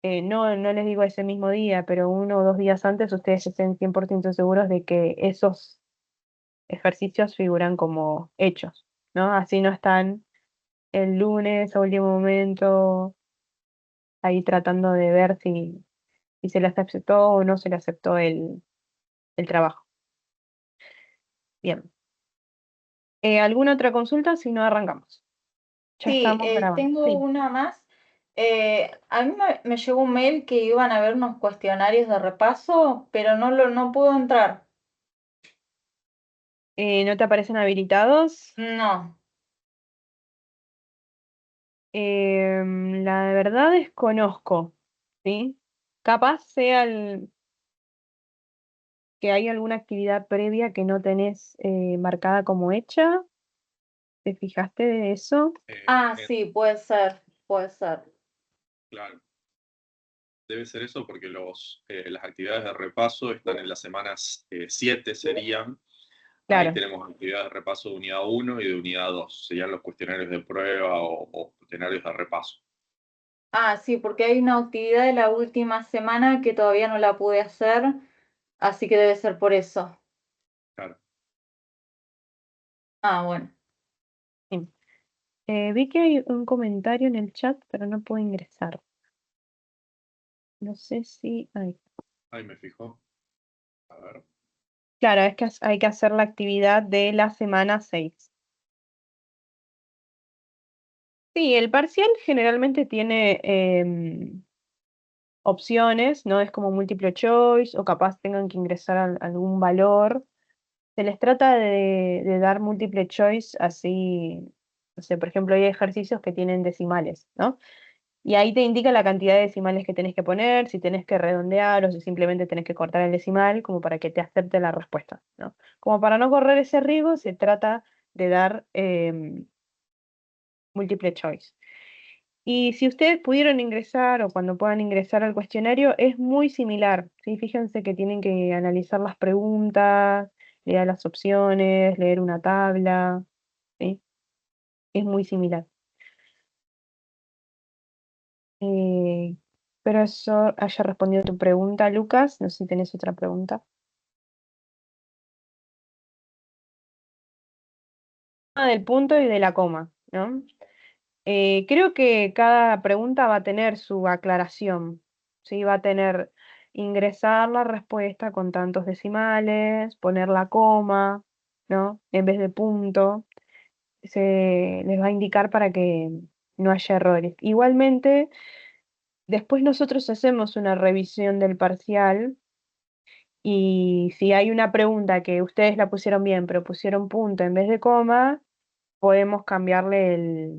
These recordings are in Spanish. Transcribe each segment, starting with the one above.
no les digo ese mismo día, pero 1 o 2 días antes ustedes estén 100% seguros de que esos ejercicios figuran como hechos, ¿no? Así no están el lunes a último momento ahí tratando de ver si se les aceptó o no se le aceptó el trabajo. Bien. ¿Alguna otra consulta? Si no, arrancamos. Ya Sí, estamos grabando. tengo Sí. una más. A mí me llegó un mail que iban a haber unos cuestionarios de repaso, pero no puedo entrar. ¿No te aparecen habilitados? No. La verdad desconozco, ¿sí? Capaz sea que hay alguna actividad previa que no tenés marcada como hecha. ¿Te fijaste de eso? Ah, sí, puede ser, puede ser. Claro, debe ser eso porque las actividades de repaso están en las semanas 7 serían. Ahí Claro. tenemos actividades de repaso de unidad 1 y de unidad 2. Serían los cuestionarios de prueba o cuestionarios de repaso. Ah, sí, porque hay una actividad de la última semana que todavía no la pude hacer, así que debe ser por eso. Claro. Ah, bueno. Sí. Vi que hay un comentario en el chat, pero no puedo ingresar. No sé si... ay. Ahí me fijo. A ver. Claro, es que hay que hacer la actividad de la semana 6. Sí, el parcial generalmente tiene opciones, no es como múltiple choice o capaz tengan que ingresar algún valor. Se les trata de dar múltiple choice así, no sé, por ejemplo, hay ejercicios que tienen decimales, ¿no? Y ahí te indica la cantidad de decimales que tenés que poner, si tenés que redondear o si simplemente tenés que cortar el decimal, como para que te acepte la respuesta, ¿no? Como para no correr ese riesgo, se trata de dar múltiple choice. Y si ustedes pudieron ingresar o cuando puedan ingresar al cuestionario, es muy similar, ¿sí? Fíjense que tienen que analizar las preguntas, leer las opciones, leer una tabla, ¿sí? Es muy similar. Eh, pero eso haya respondido tu pregunta, Lucas. No sé si tenés otra pregunta. Del punto y de la coma, ¿no? Creo que cada pregunta va a tener su aclaración, ¿sí? Va a tener ingresar la respuesta con tantos decimales, poner la coma, ¿no? En vez de punto, se les va a indicar para que no haya errores. Igualmente, después nosotros hacemos una revisión del parcial y si hay una pregunta que ustedes la pusieron bien, pero pusieron punto en vez de coma, podemos cambiarle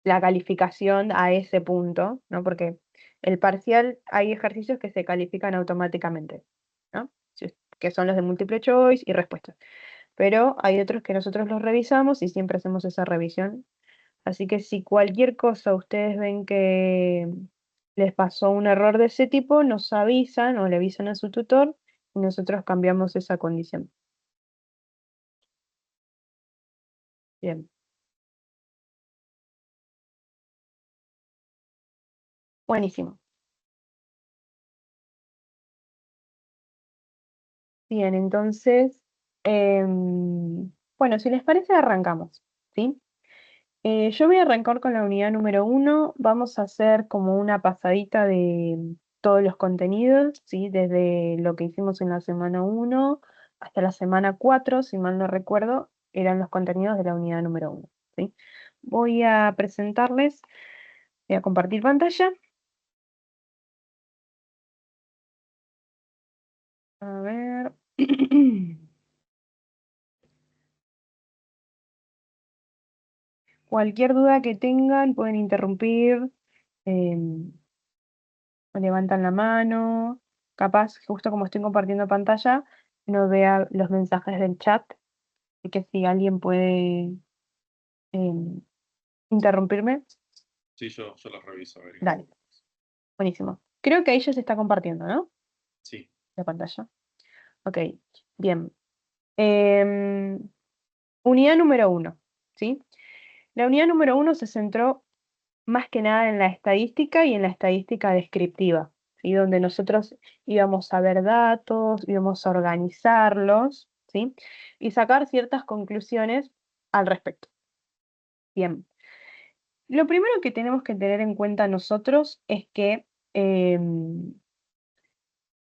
la calificación a ese punto, ¿no? Porque el parcial hay ejercicios que se califican automáticamente, ¿no? Que son los de múltiple choice y respuestas. Pero hay otros que nosotros los revisamos y siempre hacemos esa revisión. Así que si cualquier cosa ustedes ven que les pasó un error de ese tipo, nos avisan o le avisan a su tutor y nosotros cambiamos esa condición. Bien, buenísimo. Bien, entonces, bueno, si les parece, arrancamos, ¿sí? Yo voy a arrancar con la unidad número 1. Vamos a hacer como una pasadita de todos los contenidos, ¿sí? Desde lo que hicimos en la semana 1 hasta la semana 4, si mal no recuerdo, eran los contenidos de la unidad número 1, ¿sí? Voy a presentarles, voy a compartir pantalla. A ver. Cualquier duda que tengan, pueden interrumpir. em, levantan la mano, capaz, justo como estoy compartiendo pantalla, no vea los mensajes del chat, así que si alguien puede em, interrumpirme, Sí, yo los reviso. A ver. dale, buenísimo. Creo que ahí ya se está compartiendo, ¿no? Sí. La pantalla. Ok, bien. Em, Unidad número 1, ¿sí? La unidad número 1 se centró más que nada en la estadística y en la estadística descriptiva, ¿sí? Donde nosotros íbamos a ver datos, íbamos a organizarlos, ¿sí? Y sacar ciertas conclusiones al respecto. Bien. Lo primero que tenemos que tener en cuenta nosotros es que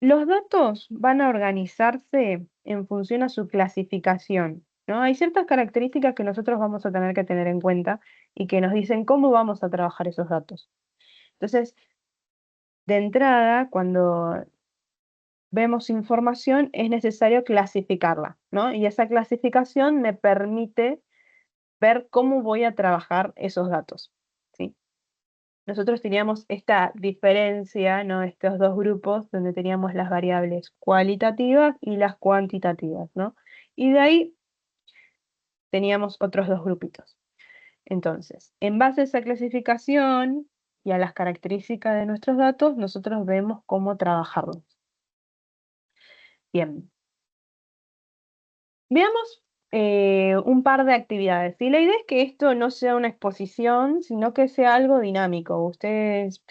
los datos van a organizarse en función a su clasificación, ¿no? Hay ciertas características que nosotros vamos a tener que tener en cuenta y que nos dicen cómo vamos a trabajar esos datos. Entonces, de entrada, cuando vemos información, es necesario clasificarla, ¿no? Y esa clasificación me permite ver cómo voy a trabajar esos datos, ¿sí? Nosotros teníamos esta diferencia, ¿no? Estos dos grupos donde teníamos las variables cualitativas y las cuantitativas, ¿no? Y de ahí teníamos otros dos grupitos. Entonces, en base a esa clasificación y a las características de nuestros datos, nosotros vemos cómo trabajarlos. Bien. Veamos un par de actividades. Y la idea es que esto no sea una exposición, sino que sea algo dinámico. Ustedes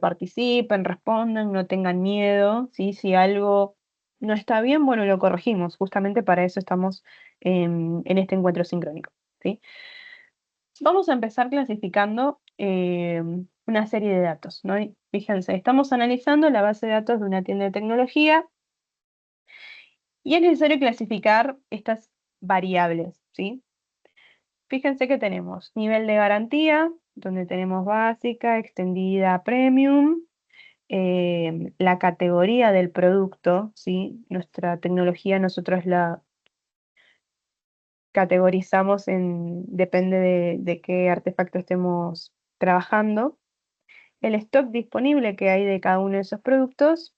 participen, respondan, no tengan miedo, ¿sí? Si algo no está bien, bueno, lo corregimos. Justamente para eso estamos en este encuentro sincrónico, ¿sí? Vamos a empezar clasificando una serie de datos, ¿no? Y fíjense, estamos analizando la base de datos de una tienda de tecnología. Y es necesario clasificar estas variables, ¿sí? Fíjense que tenemos nivel de garantía, donde tenemos básica, extendida, premium, la categoría del producto, ¿sí? Nuestra tecnología nosotros la categorizamos depende de qué artefacto estemos trabajando, el stock disponible que hay de cada uno de esos productos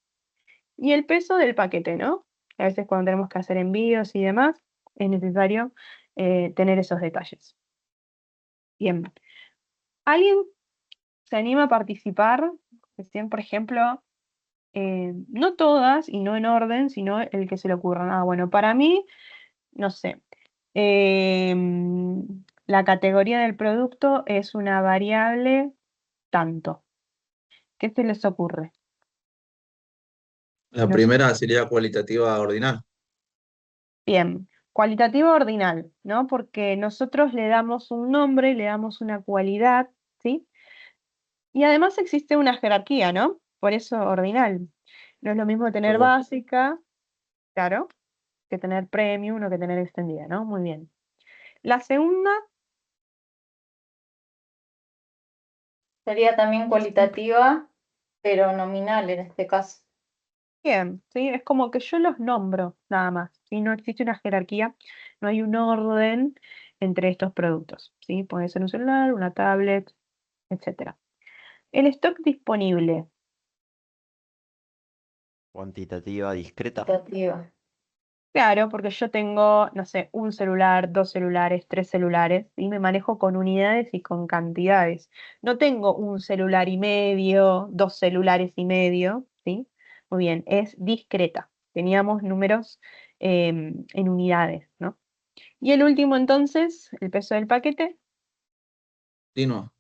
y el peso del paquete, ¿no? A veces cuando tenemos que hacer envíos y demás, es necesario tener esos detalles. Bien. ¿Alguien se anima a participar? Decían, por ejemplo, no todas y no en orden, sino el que se le ocurra. Ah, bueno, para mí, no sé. La categoría del producto es una variable tanto. ¿Qué se les ocurre? La No sé. primera sería cualitativa ordinal. Bien, cualitativo ordinal, ¿no? Porque nosotros le damos un nombre, le damos una cualidad, ¿sí? Y además existe una jerarquía, ¿no? Por eso ordinal. No es lo mismo tener Perdón. básica, claro, que tener premium o que tener extendida, ¿no? Muy bien. La segunda, Sería también cualitativa, pero nominal en este caso. bien, ¿sí? Es como que yo los nombro, nada más, ¿sí? No existe una jerarquía, no hay un orden entre estos productos, ¿sí? Puede ser un celular, una tablet, etcétera. El stock disponible. Cuantitativa discreta. Cualitativa. Claro, porque yo tengo, no sé, un celular, dos celulares, tres celulares, y me manejo con unidades y con cantidades. No tengo un celular y medio, dos celulares y medio, ¿sí? Muy bien, es discreta. Teníamos números en unidades, ¿no? Y el último entonces, el peso del paquete, Continua.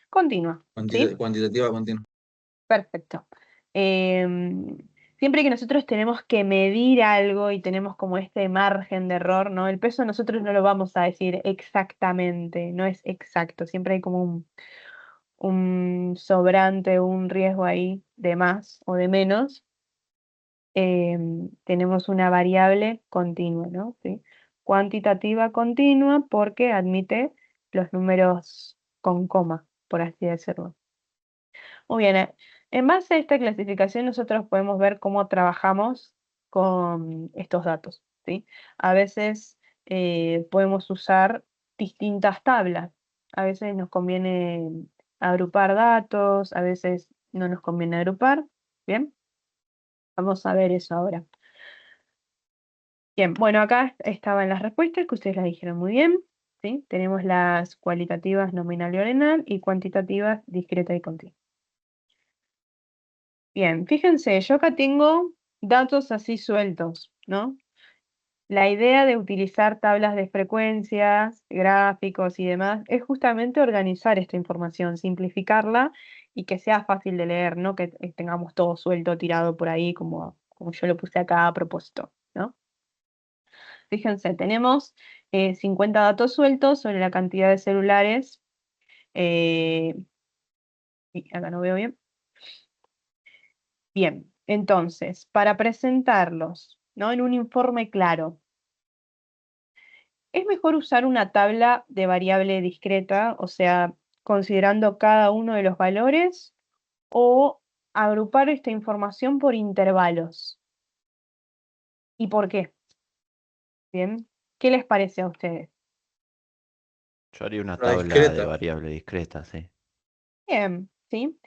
continua, ¿sí? Cuantitativa continua. Perfecto. Em, Siempre que nosotros tenemos que medir algo y tenemos como este margen de error, ¿no? El peso nosotros no lo vamos a decir exactamente, no es exacto, siempre hay como un sobrante, un riesgo ahí de más o de menos. Tenemos una variable continua, ¿no? ¿Sí? Cuantitativa continua porque admite los números con coma, por así decirlo. Muy bien, en base a esta clasificación nosotros podemos ver cómo trabajamos con estos datos, ¿sí? A veces podemos usar distintas tablas. A veces nos conviene agrupar datos, a veces no nos conviene agrupar. Bien, vamos a ver eso ahora. Bien, bueno, acá estaban las respuestas que ustedes las dijeron muy bien, ¿sí? Tenemos las cualitativas nominal y ordinal y cuantitativas discreta y continua. Bien, fíjense, yo acá tengo datos así sueltos, ¿no? La idea de utilizar tablas de frecuencias, gráficos y demás es justamente organizar esta información, simplificarla y que sea fácil de leer, no que tengamos todo suelto, tirado por ahí, como yo lo puse acá a propósito, ¿no? Fíjense, tenemos 50 datos sueltos sobre la cantidad de celulares. eh, y acá no veo bien. Bien, entonces, para presentarlos, ¿no? En un informe claro. Es mejor usar una tabla de variable discreta, o sea, considerando cada uno de los valores, o agrupar esta información por intervalos. ¿Y por qué? Bien, ¿qué les parece a ustedes? Yo haría una La tabla de discreta. variable discreta, sí. Bien, ¿sí?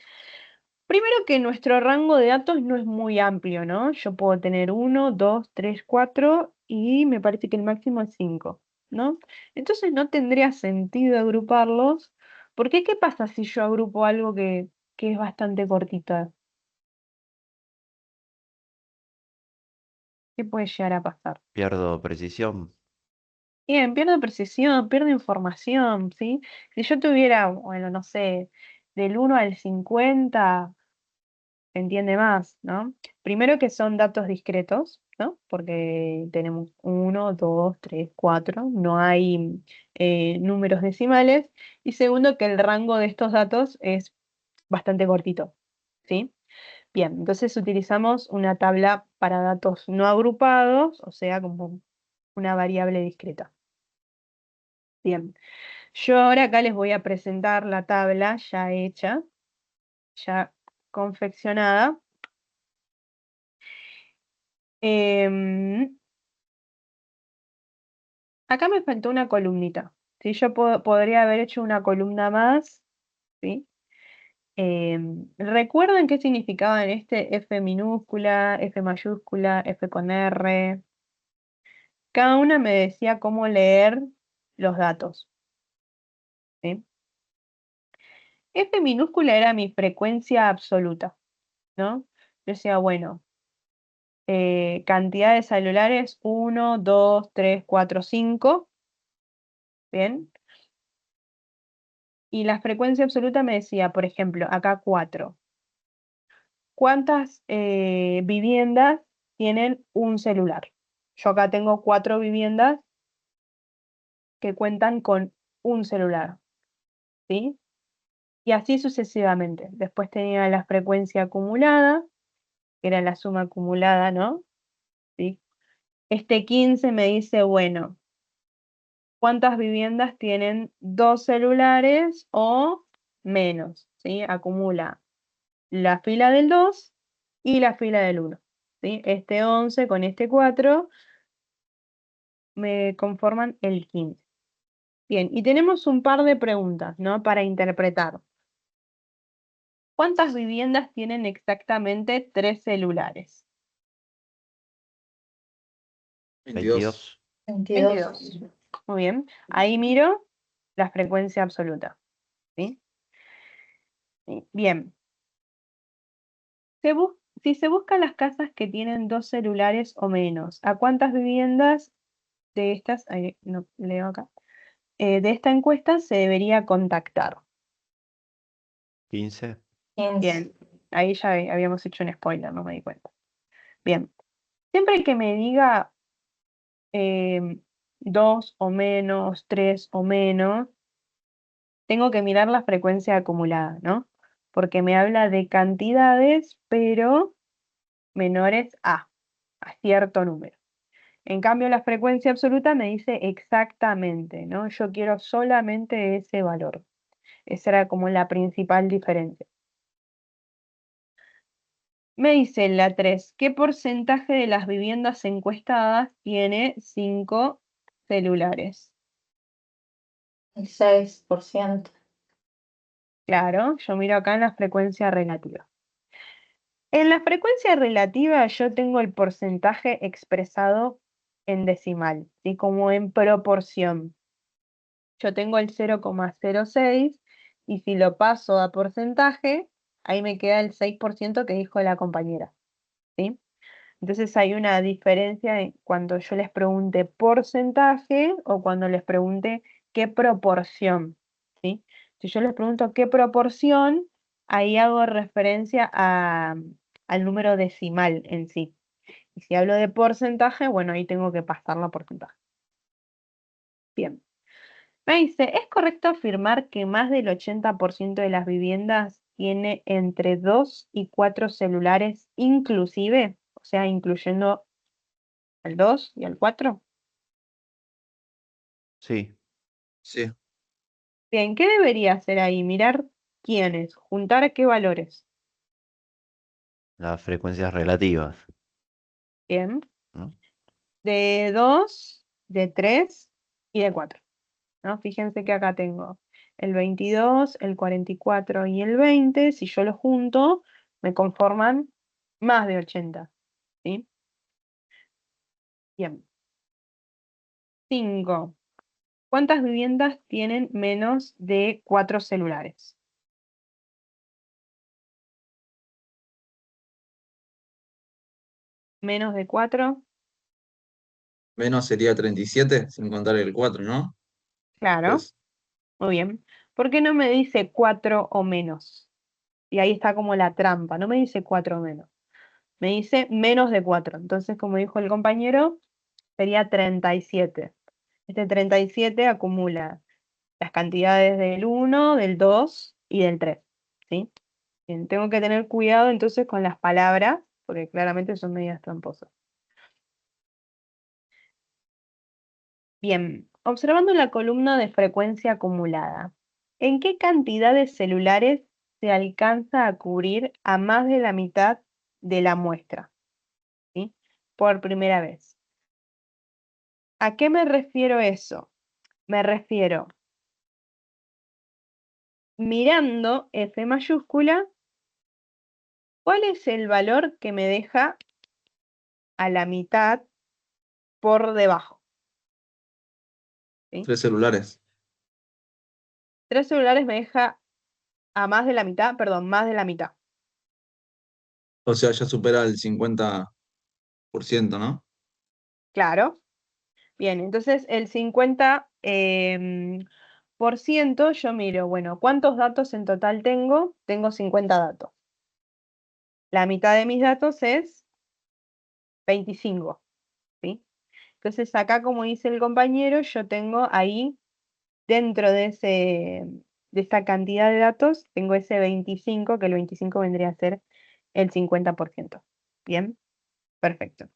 Primero que nuestro rango de datos no es muy amplio, ¿no? Yo puedo tener 1, 2, 3, 4 y me parece que el máximo es 5, ¿no? Entonces no tendría sentido agruparlos, porque ¿qué pasa si yo agrupo algo que es bastante cortito? ¿Qué puede llegar a pasar? Pierdo precisión. Bien, pierdo precisión, pierdo información, ¿sí? Si yo tuviera, bueno, no sé, del 1 al 50 se entiende más, ¿no? Primero que son datos discretos, ¿no? Porque tenemos 1, 2, 3, 4, no hay números decimales. Y segundo que el rango de estos datos es bastante cortito, ¿sí? Bien, entonces utilizamos una tabla para datos no agrupados, o sea, como una variable discreta. Bien, yo ahora acá les voy a presentar la tabla ya hecha, ya confeccionada. Em, Acá me faltó una columnita. ¿Sí? Yo podría haber hecho una columna más, ¿sí? ¿Recuerdan qué significaban este F minúscula, F mayúscula, F con R? Cada una me decía cómo leer los datos, ¿sí? F minúscula era mi frecuencia absoluta, ¿no? Yo decía, bueno, cantidad de celulares 1, 2, 3, 4, 5, ¿bien? Y la frecuencia absoluta me decía, por ejemplo, acá 4. ¿Cuántas viviendas tienen un celular? Yo acá tengo 4 viviendas que cuentan con un celular, ¿sí? Y así sucesivamente. Después tenía la frecuencia acumulada, que era la suma acumulada, ¿no? ¿Sí? Este 15 me dice, bueno, ¿cuántas viviendas tienen 2 celulares o menos? ¿Sí? Acumula la fila del 2 y la fila del 1. ¿Sí? Este 11 con este 4 me conforman el 15. Bien, y tenemos un par de preguntas, ¿no? Para interpretar. ¿Cuántas viviendas tienen exactamente 3 celulares? 22. 22. 22. Muy bien. Ahí miro la frecuencia absoluta. ¿Sí? Sí. Bien. Si se buscan las casas que tienen 2 celulares o menos, ¿a cuántas viviendas de estas, ahí, no leo acá, de esta encuesta se debería contactar? 15. 15. Bien, ahí ya habíamos hecho un spoiler, no me di cuenta. Bien, siempre que me diga 2 o menos, 3 o menos, tengo que mirar la frecuencia acumulada, ¿no? Porque me habla de cantidades, pero menores a cierto número. En cambio, la frecuencia absoluta me dice exactamente, ¿no? Yo quiero solamente ese valor. Esa era como la principal diferencia. Me dice la 3, ¿qué porcentaje de las viviendas encuestadas tiene 5 celulares? El 6%. Claro, yo miro acá en la frecuencia relativa. En la frecuencia relativa yo tengo el porcentaje expresado en decimal, ¿sí? Como en proporción. Yo tengo el 0,06 y si lo paso a porcentaje, ahí me queda el 6% que dijo la compañera, ¿sí? Entonces hay una diferencia en cuando yo les pregunte porcentaje o cuando les pregunte qué proporción, ¿sí? Si yo les pregunto qué proporción, ahí hago referencia al número decimal en sí. Y si hablo de porcentaje, bueno, ahí tengo que pasarlo a porcentaje. Bien. Me dice, ¿es correcto afirmar que más del 80% de las viviendas tiene entre 2 y 4 celulares inclusive? O sea, incluyendo al 2 y al 4. Sí, Sí. Bien, ¿qué debería hacer ahí? Mirar quiénes, juntar qué valores. las frecuencias relativas, Bien, ¿no? de 2, de 3 y de 4, ¿no? Fíjense que acá tengo el 22, el 44 y el 20. Si yo los junto, me conforman más de 80, ¿sí? Bien. 5. ¿Cuántas viviendas tienen menos de 4 celulares? Menos de 4, Menos sería 37, sin contar el 4, ¿no? claro, Pues, muy bien. ¿Por qué no me dice 4 o menos? Y ahí está como la trampa, no me dice 4 o menos, me dice menos de 4. Entonces, como dijo el compañero, sería 37. Este 37 acumula las cantidades del 1, del 2 y del 3, ¿sí? Bien, tengo que tener cuidado entonces con las palabras, porque claramente son medias tramposas. Bien, observando la columna de frecuencia acumulada, ¿en qué cantidad de celulares se alcanza a cubrir a más de la mitad de la muestra? ¿Sí? Por primera vez. ¿A qué me refiero eso? Me refiero mirando F mayúscula, ¿cuál es el valor que me deja a la mitad por debajo? ¿Sí? 3 celulares. 3 celulares me deja a más de la mitad, perdón, más de la mitad. O sea, ya supera el 50%, ¿no? Claro. Bien, entonces el 50 por ciento, yo miro, bueno, ¿cuántos datos en total tengo? Tengo 50 datos. La mitad de mis datos es 25, ¿sí? Entonces acá, como dice el compañero, yo tengo ahí, dentro de esa cantidad de datos, tengo ese 25, que el 25 vendría a ser el 50%. Bien, perfecto.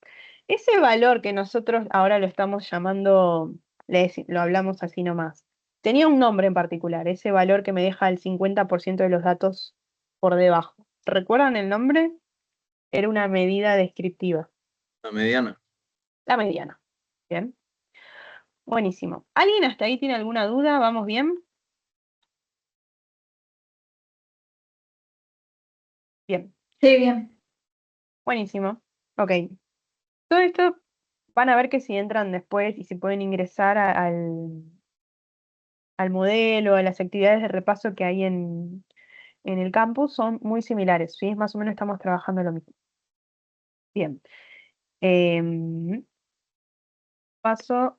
Ese valor que nosotros ahora lo estamos llamando, lo hablamos así nomás, tenía un nombre en particular, ese valor que me deja el 50% de los datos por debajo. ¿Recuerdan el nombre? Era una medida descriptiva, La mediana. la mediana. Bien, buenísimo. ¿Alguien hasta ahí tiene alguna duda? ¿Vamos bien? Bien, Sí, bien. buenísimo. Ok. Todo esto van a ver que si entran después y si pueden ingresar al modelo, a las actividades de repaso que hay en el campus son muy similares, ¿sí? Más o menos estamos trabajando lo mismo. Bien. Paso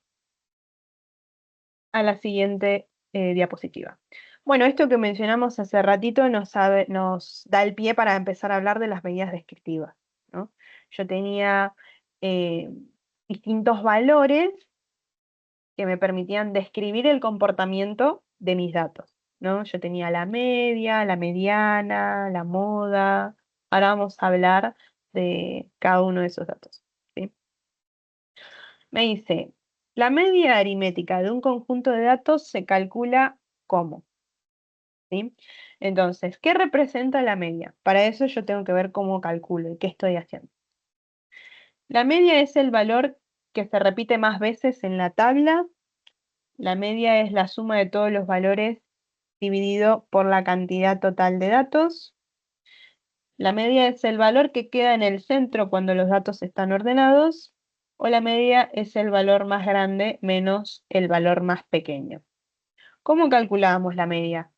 a la siguiente diapositiva. Bueno, esto que mencionamos hace ratito nos da el pie para empezar a hablar de las medidas descriptivas, ¿no? Yo tenía eh, distintos valores que me permitían describir el comportamiento de mis datos, ¿no? Yo tenía la media, la mediana, la moda. Ahora vamos a hablar de cada uno de esos datos, ¿sí? Me dice, la media aritmética de un conjunto de datos se calcula ¿cómo? ¿Sí? Entonces, ¿qué representa la media? Para eso yo tengo que ver cómo calculo y qué estoy haciendo. La media es el valor que se repite más veces en la tabla. La media es la suma de todos los valores dividido por la cantidad total de datos. La media es el valor que queda en el centro cuando los datos están ordenados. O la media es el valor más grande menos el valor más pequeño. ¿Cómo calculamos la media?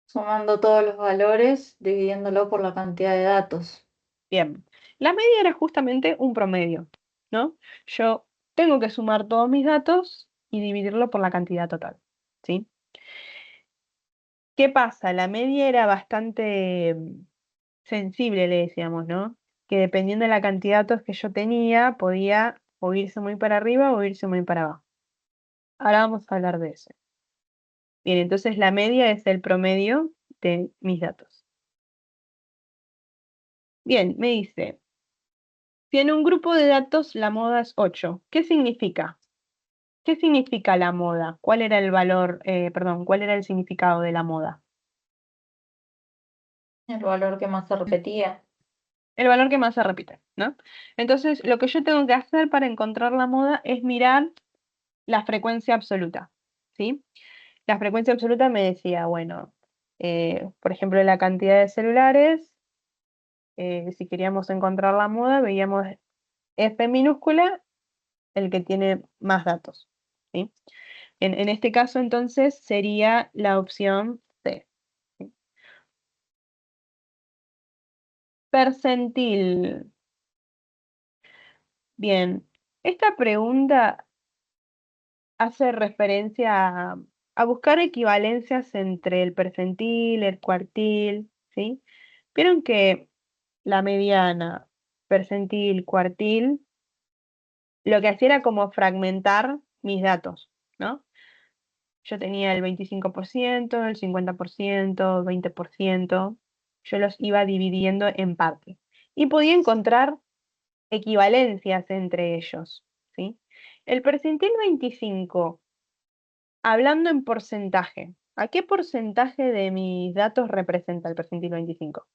Sumando todos los valores, dividiéndolo por la cantidad de datos. Bien, La media era justamente un promedio, ¿no? Yo tengo que sumar todos mis datos y dividirlo por la cantidad total, ¿sí? ¿Qué pasa? La media era bastante sensible, le decíamos, ¿no? Que dependiendo de la cantidad de datos que yo tenía, podía o irse muy para arriba o irse muy para abajo. Ahora vamos a hablar de eso. Bien, entonces la media es el promedio de mis datos. Bien, me dice, si en un grupo de datos la moda es 8, ¿qué significa? ¿Qué significa la moda? ¿Cuál era el valor, perdón, cuál era el significado de la moda? El valor que más se repetía. El valor que más se repite, ¿no? Entonces, lo que yo tengo que hacer para encontrar la moda es mirar la frecuencia absoluta, ¿sí? La frecuencia absoluta me decía, bueno, por ejemplo, la cantidad de celulares, si queríamos encontrar la moda, veíamos F minúscula, el que tiene más datos, ¿sí? En este caso, entonces, sería la opción C. ¿Sí? Percentil. Bien, esta pregunta hace referencia a buscar equivalencias entre el percentil, el cuartil, ¿sí? Vieron que la mediana, percentil, cuartil, lo que hacía era como fragmentar mis datos, ¿no? Yo tenía el 25%, el 50%, el 20%, yo los iba dividiendo en partes y podía encontrar equivalencias entre ellos, ¿sí? El percentil 25, hablando en porcentaje, ¿a qué porcentaje de mis datos representa el percentil 25?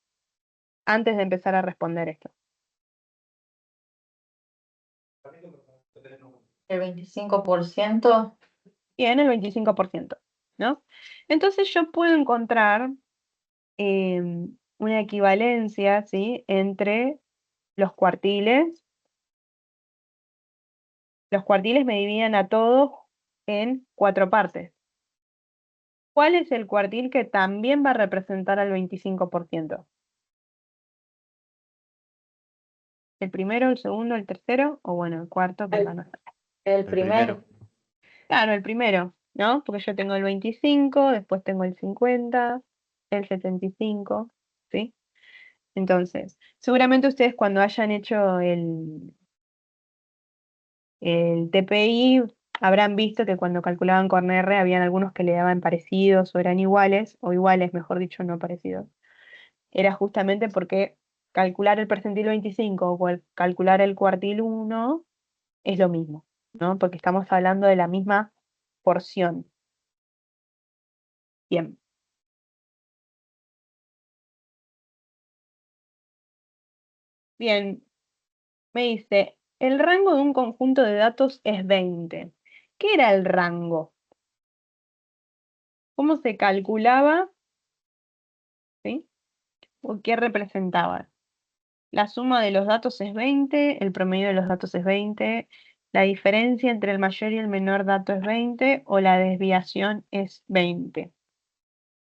Antes de empezar a responder esto. El 25%. Bien, el 25%, ¿no? Entonces yo puedo encontrar una equivalencia, ¿sí? Entre los cuartiles. Los cuartiles me dividían a todos en 4 partes. ¿Cuál es el cuartil que también va a representar al 25%? ¿El primero, el segundo, el tercero o bueno, el cuarto? Que van a ser? El El primero. primero. Claro, el primero, ¿no? Porque yo tengo el 25, después tengo el 50, el 75, ¿sí? Entonces, seguramente ustedes cuando hayan hecho el TPI habrán visto que cuando calculaban con R habían algunos que le daban parecidos o eran iguales, o iguales, mejor dicho, no parecidos. Era justamente porque calcular el percentil 25 o calcular el cuartil 1 es lo mismo, ¿no? Porque estamos hablando de la misma porción. Bien. Bien, me dice, el rango de un conjunto de datos es 20. ¿Qué era el rango? ¿Cómo se calculaba? ¿Sí? ¿O qué representaba? La suma de los datos es 20, el promedio de los datos es 20, la diferencia entre el mayor y el menor dato es 20 o la desviación es 20.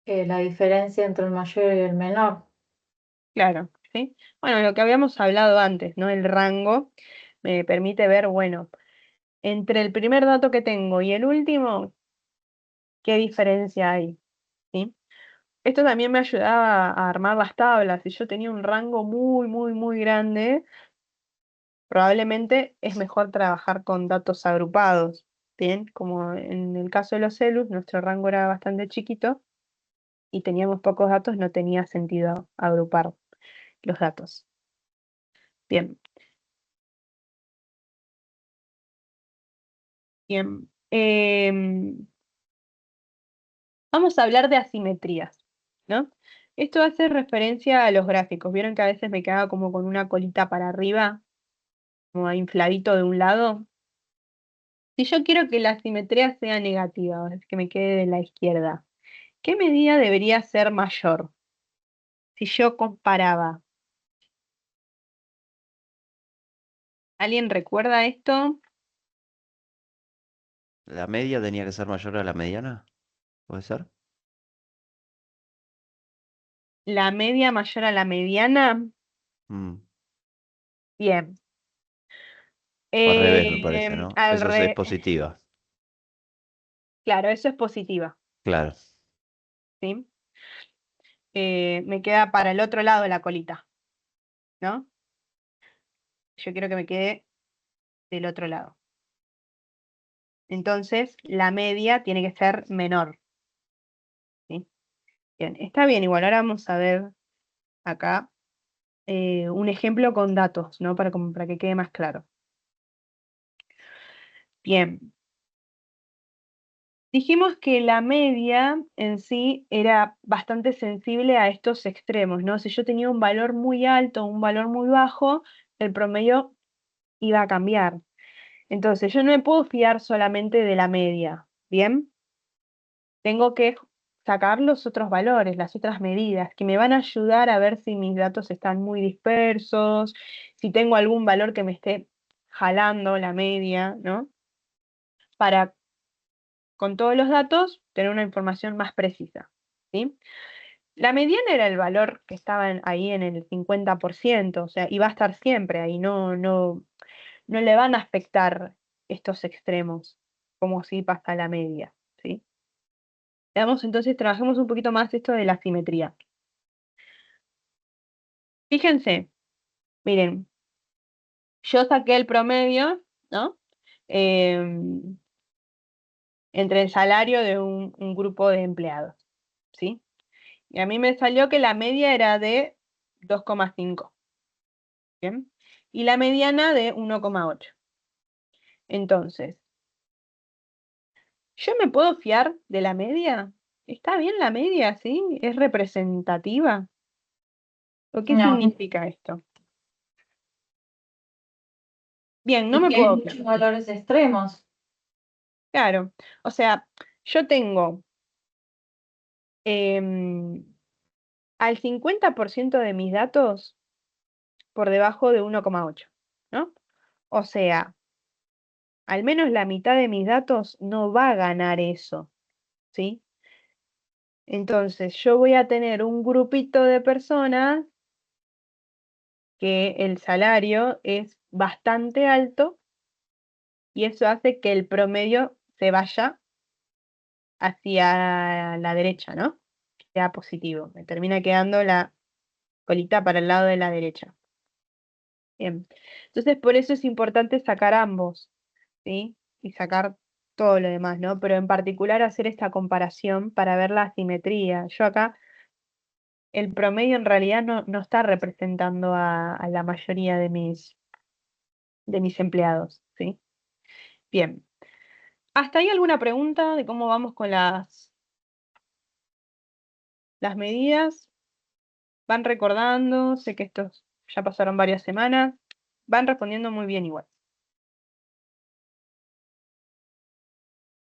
La diferencia entre el mayor y el menor. Claro, ¿sí? Bueno, lo que habíamos hablado antes, ¿no? El rango me permite ver, bueno, entre el primer dato que tengo y el último, ¿qué diferencia hay? ¿Sí? Esto también me ayudaba a armar las tablas. Si yo tenía un rango muy, muy, muy grande, probablemente es mejor trabajar con datos agrupados. Bien, como en el caso de los celus, nuestro rango era bastante chiquito y teníamos pocos datos, no tenía sentido agrupar los datos. Bien, bien. Vamos a hablar de asimetrías, ¿no? Esto hace referencia a los gráficos. ¿Vieron que a veces me quedaba como con una colita para arriba, como infladito de un lado? Si yo quiero que la simetría sea negativa, es que me quede de la izquierda, ¿qué medida debería ser mayor? Si yo comparaba, ¿alguien recuerda esto? ¿La media tenía que ser mayor a la mediana? ¿Puede ser? ¿La media mayor a la mediana? Mm, Bien. O al revés, me parece, ¿no? Al Eso es positiva. Claro, eso es positiva, Claro. ¿sí? Me queda para el otro lado la colita, ¿no? Yo quiero que me quede del otro lado. Entonces, la media tiene que ser menor, ¿sí? Bien, está bien, igual ahora vamos a ver acá un ejemplo con datos, ¿no? Para que quede más claro. Bien. Dijimos que la media en sí era bastante sensible a estos extremos, ¿no? Si yo tenía un valor muy alto o un valor muy bajo, el promedio iba a cambiar. Entonces, yo no me puedo fiar solamente de la media, ¿bien? Tengo que sacar los otros valores, las otras medidas, que me van a ayudar a ver si mis datos están muy dispersos, si tengo algún valor que me esté jalando la media, ¿no? Para, con todos los datos, tener una información más precisa, ¿sí? La mediana era el valor que estaba ahí en el 50%, o sea, y va a estar siempre ahí, no le van a afectar estos extremos, como si pasa la media, ¿sí? Veamos entonces, trabajemos un poquito más esto de la simetría. Fíjense, miren, yo saqué el promedio, ¿no? Em, entre el salario de un grupo de empleados, ¿sí? Y a mí me salió que la media era de 2,5, ¿bien? Y la mediana de 1,8. Entonces, ¿yo me puedo fiar de la media? ¿Está bien la media, sí? ¿Es representativa? ¿O qué No, significa esto? Bien, no es me que hay puedo muchos fiar. valores extremos. Claro, o sea, yo tengo em, al 50% de mis datos por debajo de 1,8, ¿no? O sea, al menos la mitad de mis datos no va a ganar eso, ¿sí? Entonces, yo voy a tener un grupito de personas que el salario es bastante alto y eso hace que el promedio se vaya hacia la derecha, ¿no? Que sea positivo. Me termina quedando la colita para el lado de la derecha. Bien. Entonces, por eso es importante sacar ambos, ¿sí? Y sacar todo lo demás, ¿no? Pero en particular hacer esta comparación para ver la asimetría. Yo acá, el promedio en realidad no está representando a la mayoría de mis empleados, ¿sí? Bien. ¿Hasta ahí alguna pregunta de cómo vamos con las medidas? ¿Van recordando? Sé que estos ya pasaron varias semanas. Van respondiendo muy bien igual.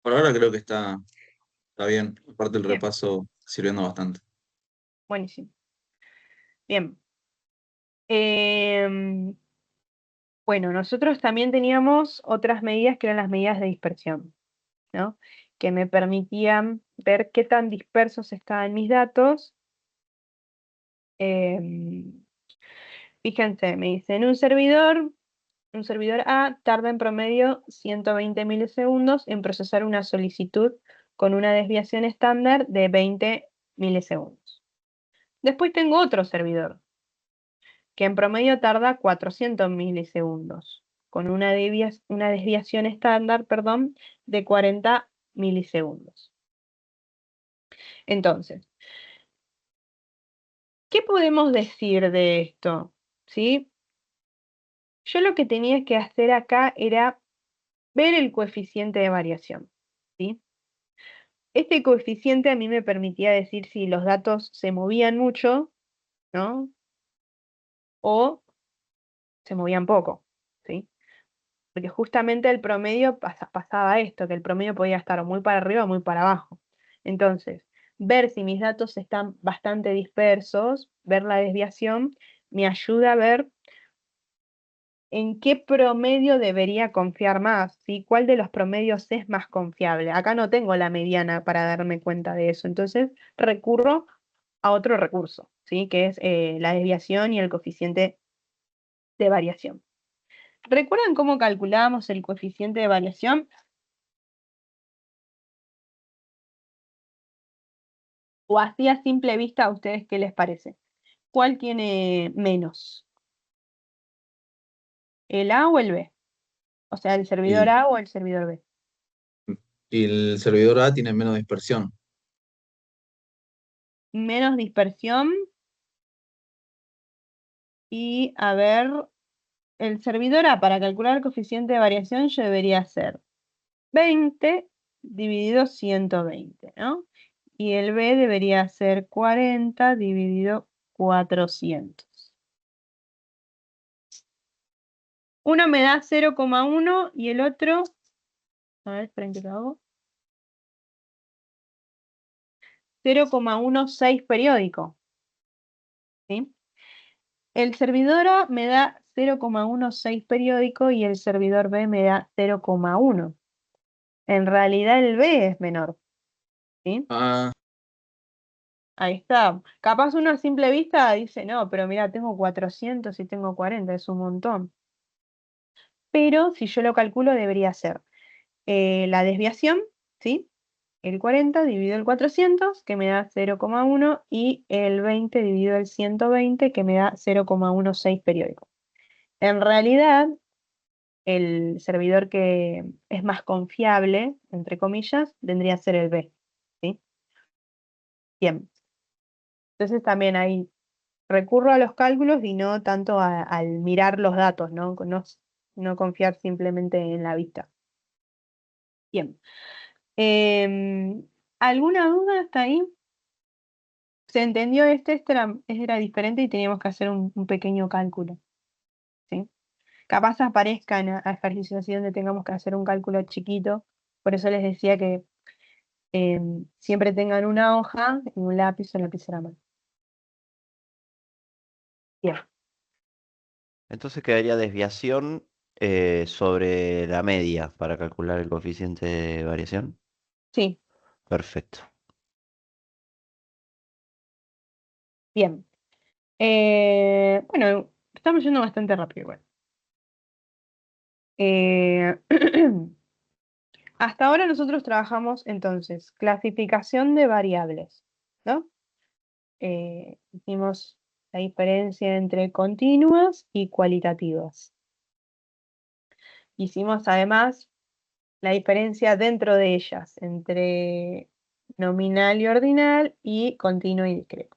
Por ahora creo que está bien. Aparte el Bien, repaso sirviendo bastante. buenísimo. Bien. Em, bueno, nosotros también teníamos otras medidas que eran las medidas de dispersión, ¿no? Que me permitían ver qué tan dispersos estaban mis datos. Em, Fíjense, me dicen un servidor A tarda en promedio 120 milisegundos en procesar una solicitud con una desviación estándar de 20 milisegundos. Después tengo otro servidor que en promedio tarda 400 milisegundos con una desviación estándar, perdón, de 40 milisegundos. Entonces, ¿qué podemos decir de esto? ¿Sí? Yo lo que tenía que hacer acá era ver el coeficiente de variación, ¿sí? Este coeficiente a mí me permitía decir si los datos se movían mucho, ¿no? O se movían poco, ¿sí? Porque justamente el promedio pasaba esto, que el promedio podía estar o muy para arriba o muy para abajo. Entonces, ver si mis datos están bastante dispersos, ver la desviación, me ayuda a ver en qué promedio debería confiar más, ¿sí? ¿Cuál de los promedios es más confiable? Acá no tengo la mediana para darme cuenta de eso, entonces recurro a otro recurso, ¿sí? Que es la desviación y el coeficiente de variación. ¿Recuerdan cómo calculábamos el coeficiente de variación? O así a simple vista, ¿a ustedes qué les parece? ¿Cuál tiene menos? ¿El A o el B? O sea, ¿el servidor Y, A o el servidor B? y el servidor A tiene menos dispersión. Menos dispersión y, a ver, el servidor A para calcular el coeficiente de variación yo debería hacer 20 dividido 120, ¿no? Y el B debería ser 40 dividido 400. Uno me da 0,1 y el otro, a ver, esperen que lo hago, 0,16 periódico, ¿sí? El servidor A me da 0,16 periódico y el servidor B me da 0,1. En realidad el B es menor, ¿sí? Ah, Ahí está. Capaz uno a simple vista dice, no, pero mira, tengo 400 y tengo 40, es un montón. Pero si yo lo calculo debería ser la desviación, ¿sí? El 40 dividido el 400, que me da 0,1, y el 20 dividido el 120, que me da 0,16 periódico. En realidad, el servidor que es más confiable, entre comillas, vendría a ser el B, ¿sí? Bien. Entonces también ahí recurro a los cálculos y no tanto al mirar los datos, ¿no? No confiar simplemente en la vista. Bien. ¿Alguna duda hasta ahí? ¿Se entendió este era diferente y teníamos que hacer un pequeño cálculo? ¿Sí? Capaz aparezcan a ejercicios así donde tengamos que hacer un cálculo chiquito. Por eso les decía que siempre tengan una hoja y un lápiz o lapicera a mano. Bien. Entonces quedaría desviación sobre la media para calcular el coeficiente de variación. Sí, Perfecto. bien. Bueno, estamos yendo bastante rápido igual. Eh, Hasta ahora nosotros trabajamos entonces clasificación de variables, ¿no? Hicimos la diferencia entre continuas y cualitativas. Hicimos además la diferencia dentro de ellas entre nominal y ordinal y continuo y discreto.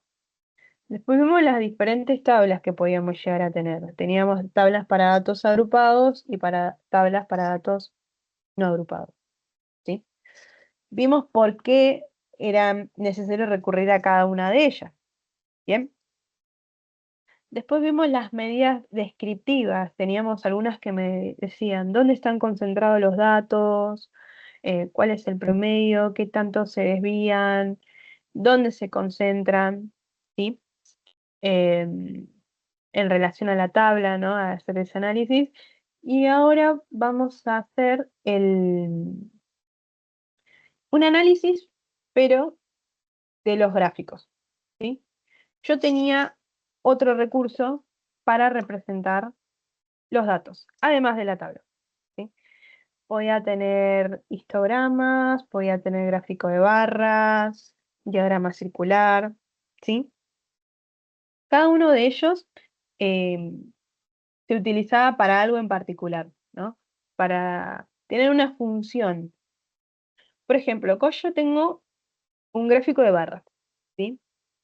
Después vimos las diferentes tablas que podíamos llegar a tener. Teníamos tablas para datos agrupados y tablas para datos no agrupados, ¿sí? Vimos por qué era necesario recurrir a cada una de ellas. Bien. Después vimos las medidas descriptivas. Teníamos algunas que me decían dónde están concentrados los datos, cuál es el promedio, qué tanto se desvían, dónde se concentran, ¿sí? Em, en relación a la tabla, ¿no? A hacer ese análisis. Y ahora vamos a hacer un análisis, pero de los gráficos, ¿sí? Yo tenía otro recurso para representar los datos, además de la tabla, ¿sí? Podía tener histogramas, podía tener gráfico de barras, diagrama circular, ¿sí? Cada uno de ellos eh, se utilizaba para algo en particular, ¿no? Para tener una función. Por ejemplo, acá yo tengo un gráfico de barras, ¿sí?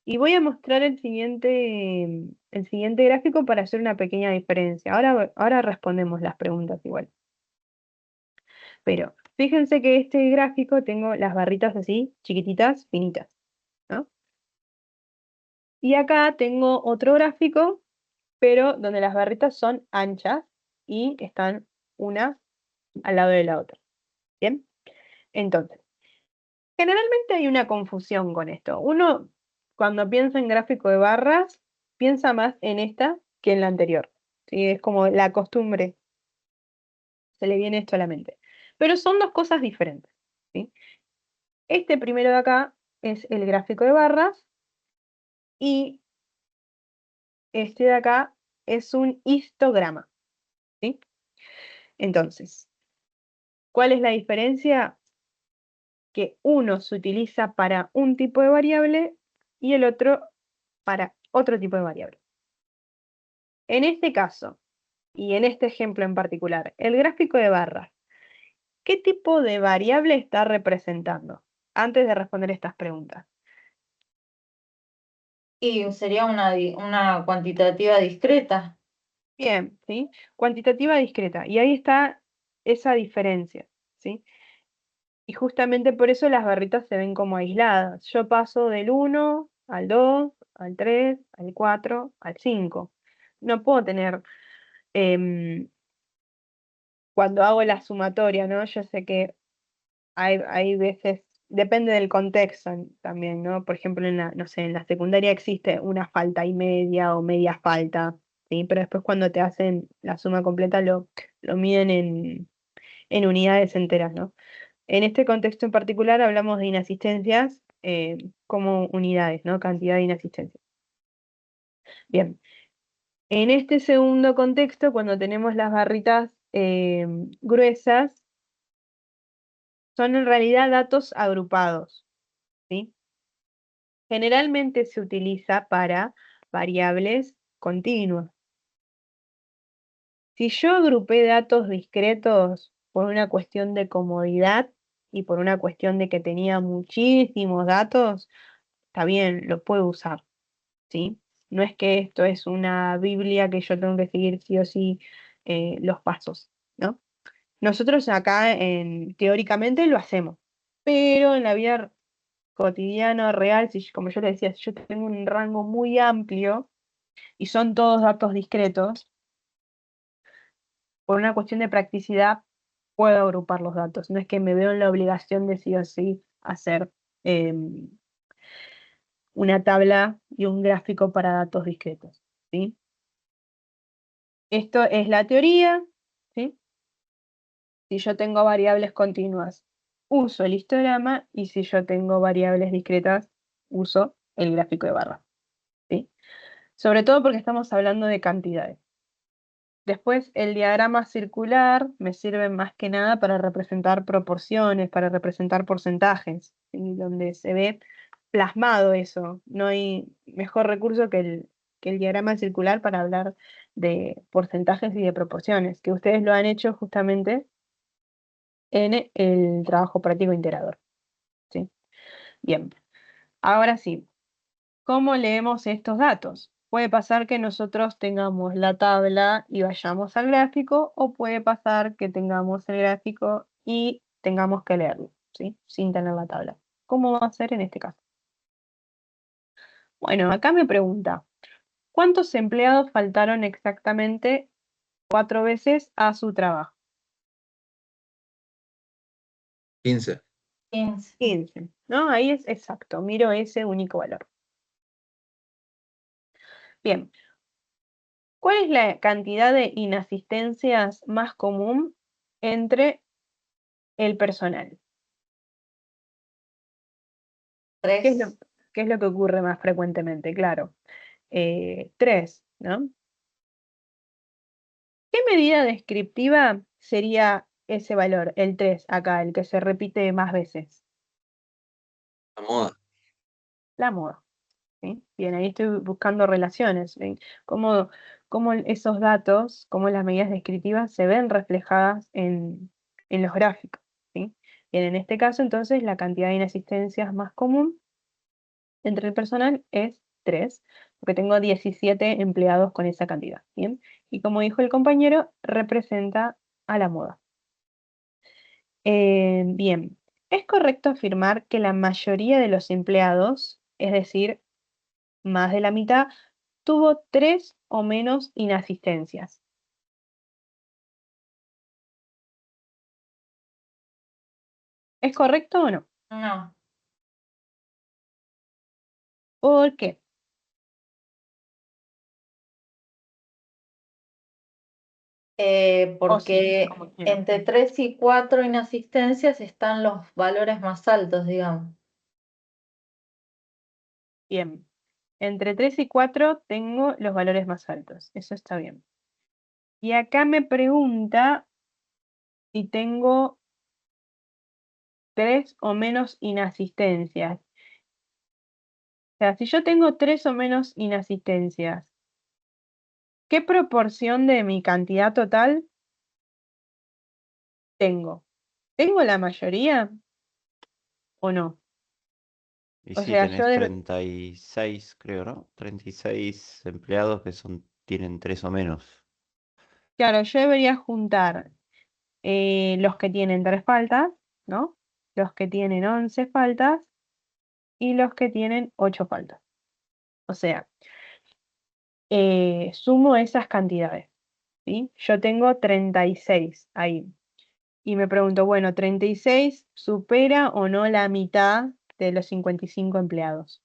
Y voy a mostrar el siguiente gráfico para hacer una pequeña diferencia. Ahora respondemos las preguntas igual. Pero fíjense que este gráfico tengo las barritas así, chiquititas, finitas, ¿no? Y acá tengo otro gráfico, pero donde las barritas son anchas y están una al lado de la otra. ¿Bien? Entonces, generalmente hay una confusión con esto. Uno, cuando piensa en gráfico de barras, piensa más en esta que en la anterior. ¿Sí? Es como la costumbre, se le viene esto a la mente. Pero son dos cosas diferentes, ¿sí? Este primero de acá es el gráfico de barras y este de acá es un histograma, ¿sí? Entonces, ¿cuál es la diferencia? Que uno se utiliza para un tipo de variable y el otro para otro tipo de variable. En este caso, y en este ejemplo en particular, el gráfico de barras, ¿qué tipo de variable está representando? Antes de responder estas preguntas. Y sería una cuantitativa discreta. Bien, ¿sí? Cuantitativa discreta. Y ahí está esa diferencia, ¿sí? Y justamente por eso las barritas se ven como aisladas. Yo paso del 1 al 2, al 3, al 4, al 5. No puedo tener, em, cuando hago la sumatoria, ¿no? Yo sé que hay veces, depende del contexto también, ¿no? Por ejemplo, no sé, en la secundaria existe una falta y media o media falta, ¿sí? Pero después cuando te hacen la suma completa lo miden en unidades enteras, ¿no? En este contexto en particular hablamos de inasistencias como unidades, ¿no? Cantidad de inasistencias. Bien, en este segundo contexto, cuando tenemos las barritas gruesas, son en realidad datos agrupados, ¿sí? Generalmente se utiliza para variables continuas. Si yo agrupé datos discretos por una cuestión de comodidad y por una cuestión de que tenía muchísimos datos, está bien, lo puedo usar, ¿sí? No es que esto es una Biblia que yo tengo que seguir sí o sí los pasos, ¿no? Nosotros acá teóricamente lo hacemos, pero en la vida cotidiana, real, si, como yo le decía, si yo tengo un rango muy amplio y son todos datos discretos, por una cuestión de practicidad puedo agrupar los datos. No es que me veo en la obligación de sí o sí hacer una tabla y un gráfico para datos discretos, ¿sí? Esto es la teoría, ¿sí? Si yo tengo variables continuas, uso el histograma y si yo tengo variables discretas, uso el gráfico de barra, ¿sí? Sobre todo porque estamos hablando de cantidades. Después, el diagrama circular me sirve más que nada para representar proporciones, para representar porcentajes, ¿sí? Donde se ve plasmado eso. No hay mejor recurso que el diagrama circular para hablar de porcentajes y de proporciones, que ustedes lo han hecho justamente en el trabajo práctico integrador, ¿sí? Bien, ahora sí, ¿cómo leemos estos datos? Puede pasar que nosotros tengamos la tabla y vayamos al gráfico, o puede pasar que tengamos el gráfico y tengamos que leerlo, ¿sí? Sin tener la tabla. ¿Cómo va a ser en este caso? Bueno, acá me pregunta, ¿cuántos empleados faltaron exactamente 4 veces a su trabajo? 15. 15. 15, ¿no? Ahí es exacto, miro ese único valor. Bien, ¿cuál es la cantidad de inasistencias más común entre el personal? ¿Qué es 3. qué es lo que ocurre más frecuentemente? Claro. 3, ¿no? ¿Qué medida descriptiva sería ese valor, el 3 acá, el que se repite más veces? La moda. La moda, ¿sí? Bien, ahí estoy buscando relaciones. ¿Sí? Cómo, cómo esos datos, cómo las medidas descriptivas se ven reflejadas en los gráficos, ¿sí? Bien, en este caso, entonces, la cantidad de inasistencias más común entre el personal es 3, porque tengo 17 empleados con esa cantidad, ¿bien? Y como dijo el compañero, representa a la moda. Bien, ¿es correcto afirmar que la mayoría de los empleados, es decir, más de la mitad, tuvo 3 o menos inasistencias? ¿Es correcto o no? No. ¿Por qué? O sí, Porque como quieran. entre 3 y 4 inasistencias están los valores más altos, digamos. Bien, entre 3 y 4 tengo los valores más altos, eso está bien. Y acá me pregunta si tengo 3 o menos inasistencias. O sea, si yo tengo 3 o menos inasistencias, ¿qué proporción de mi cantidad total tengo? ¿Tengo la mayoría o no? Y O sí, sea, yo tenés 36, creo, ¿no? 36 empleados que tienen 3 o menos. claro, yo debería juntar los que tienen 3 faltas, ¿no? Los que tienen 11 faltas y los que tienen 8 faltas. O sea, sumo esas cantidades, ¿sí? Yo tengo 36 ahí. Y me pregunto, bueno, ¿36 supera o no la mitad de los 55 empleados?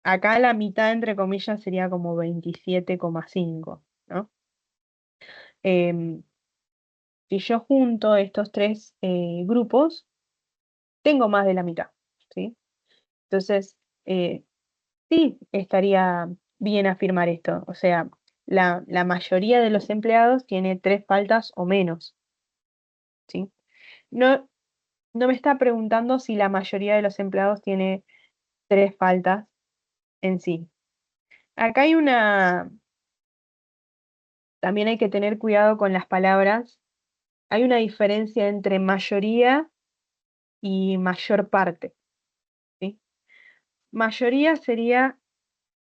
Acá la mitad, entre comillas, sería como 27,5, ¿no? Em, si yo junto estos tres grupos, tengo más de la mitad, ¿sí? Entonces, sí, estaría bien afirmar esto. O sea, la mayoría de los empleados tiene 3 faltas o menos, ¿sí? No, no me está preguntando si la mayoría de los empleados tiene 3 faltas en sí. Acá hay también hay que tener cuidado con las palabras. Hay una diferencia entre mayoría y mayor parte, ¿sí? Mayoría sería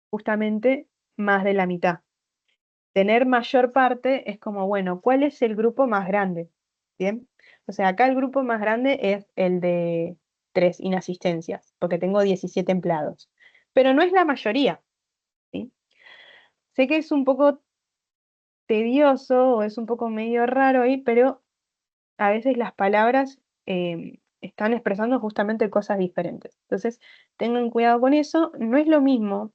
justamente más de la mitad. Tener mayor parte es como, bueno, ¿cuál es el grupo más grande? ¿Bien? O sea, acá el grupo más grande es el de 3 inasistencias, porque tengo 17 empleados. Pero no es la mayoría, ¿sí? Sé que es un poco tedioso o es un poco medio raro ahí, pero a veces las palabras están expresando justamente cosas diferentes. Entonces, tengan cuidado con eso. No es lo mismo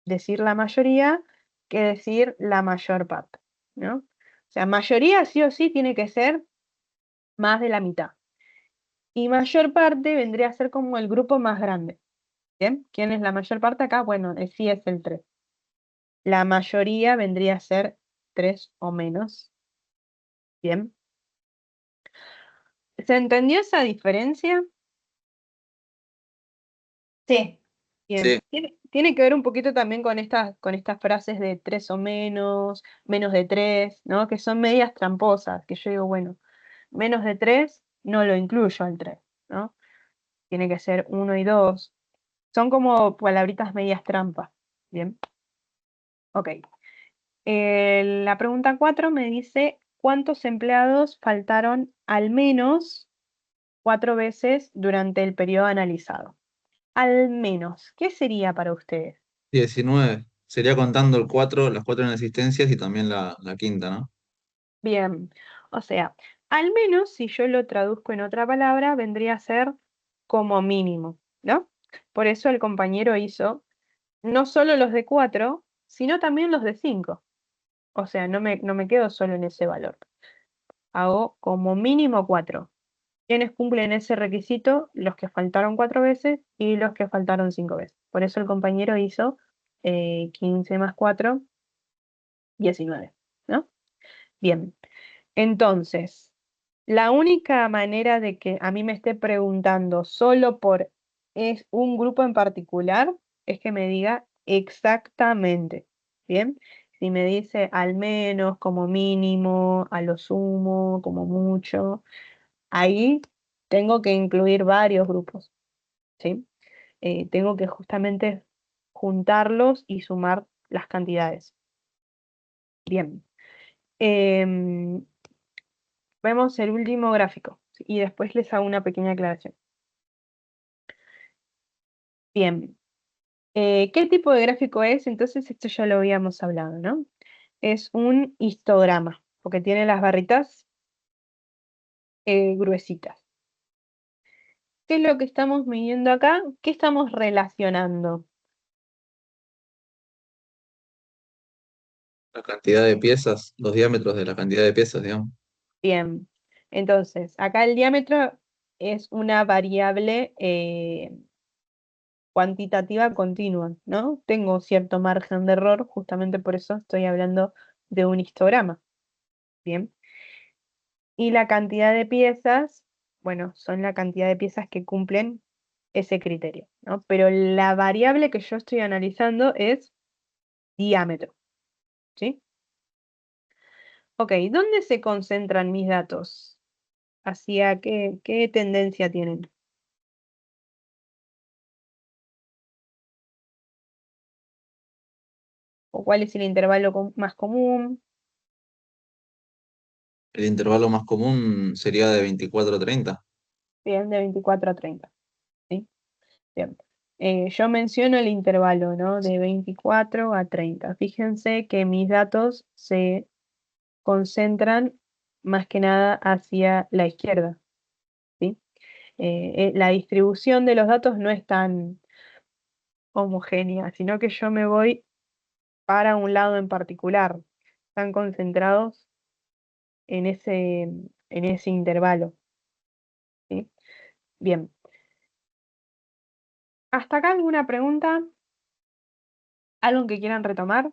decir la mayoría que decir la mayor parte, ¿no? O sea, mayoría sí o sí tiene que ser más de la mitad. Y mayor parte vendría a ser como el grupo más grande. ¿Bien? ¿Quién es la mayor parte acá? Bueno, sí es el 3. La mayoría vendría a ser 3 o menos. Bien. ¿Se entendió esa diferencia? Sí, Bien. Sí, Tiene que ver un poquito también con estas frases de 3 o menos, menos de 3, ¿no? Que son medias tramposas, que yo digo, bueno, menos de 3 no lo incluyo al 3, ¿no? Tiene que ser 1 y 2. Son como palabritas medias trampas. Bien. Ok. La pregunta 4 me dice, ¿cuántos empleados faltaron al menos 4 veces durante el periodo analizado? Al menos, ¿qué sería para ustedes? 19. Sería contando las cuatro inexistencias y también la quinta, ¿no? Bien, o sea, al menos si yo lo traduzco en otra palabra, vendría a ser como mínimo, ¿no? Por eso el compañero hizo no solo los de 4, sino también los de 5. O sea, no me quedo solo en ese valor. Hago como mínimo 4. ¿Quiénes cumplen ese requisito? Los que faltaron 4 veces y los que faltaron 5 veces. Por eso el compañero hizo 15 más 4, 19, ¿no? Bien, entonces, la única manera de que a mí me esté preguntando solo por es un grupo en particular es que me diga exactamente. ¿Bien? Si me dice al menos, como mínimo, a lo sumo, como mucho, ahí tengo que incluir varios grupos. ¿Sí? Tengo que justamente juntarlos y sumar las cantidades. Bien. Em, Vemos el último gráfico y después les hago una pequeña aclaración. Bien, ¿qué tipo de gráfico es? Entonces esto ya lo habíamos hablado, ¿no? Es un histograma, porque tiene las barritas gruesitas. ¿Qué es lo que estamos midiendo acá? ¿Qué estamos relacionando? La cantidad de piezas, los diámetros de la cantidad de piezas, digamos. Bien, entonces acá el diámetro es una variable cuantitativa continua, ¿no? Tengo cierto margen de error, justamente por eso estoy hablando de un histograma. Bien. Y la cantidad de piezas, bueno, son la cantidad de piezas que cumplen ese criterio, ¿no? Pero la variable que yo estoy analizando es diámetro, ¿sí? Ok, ¿dónde se concentran mis datos? ¿Hacia qué tendencia tienen? ¿O cuál es el intervalo más común? El intervalo más común sería de 24 a 30. Bien, de 24 a 30, ¿sí? Bien. Yo menciono el intervalo, ¿no? De 24 a 30. Fíjense que mis datos se concentran más que nada hacia la izquierda, ¿sí? La distribución de los datos no es tan homogénea, sino que yo me voy para un lado en particular. Están concentrados en ese intervalo, ¿sí? Bien. ¿Hasta acá alguna pregunta? ¿Algo que quieran retomar?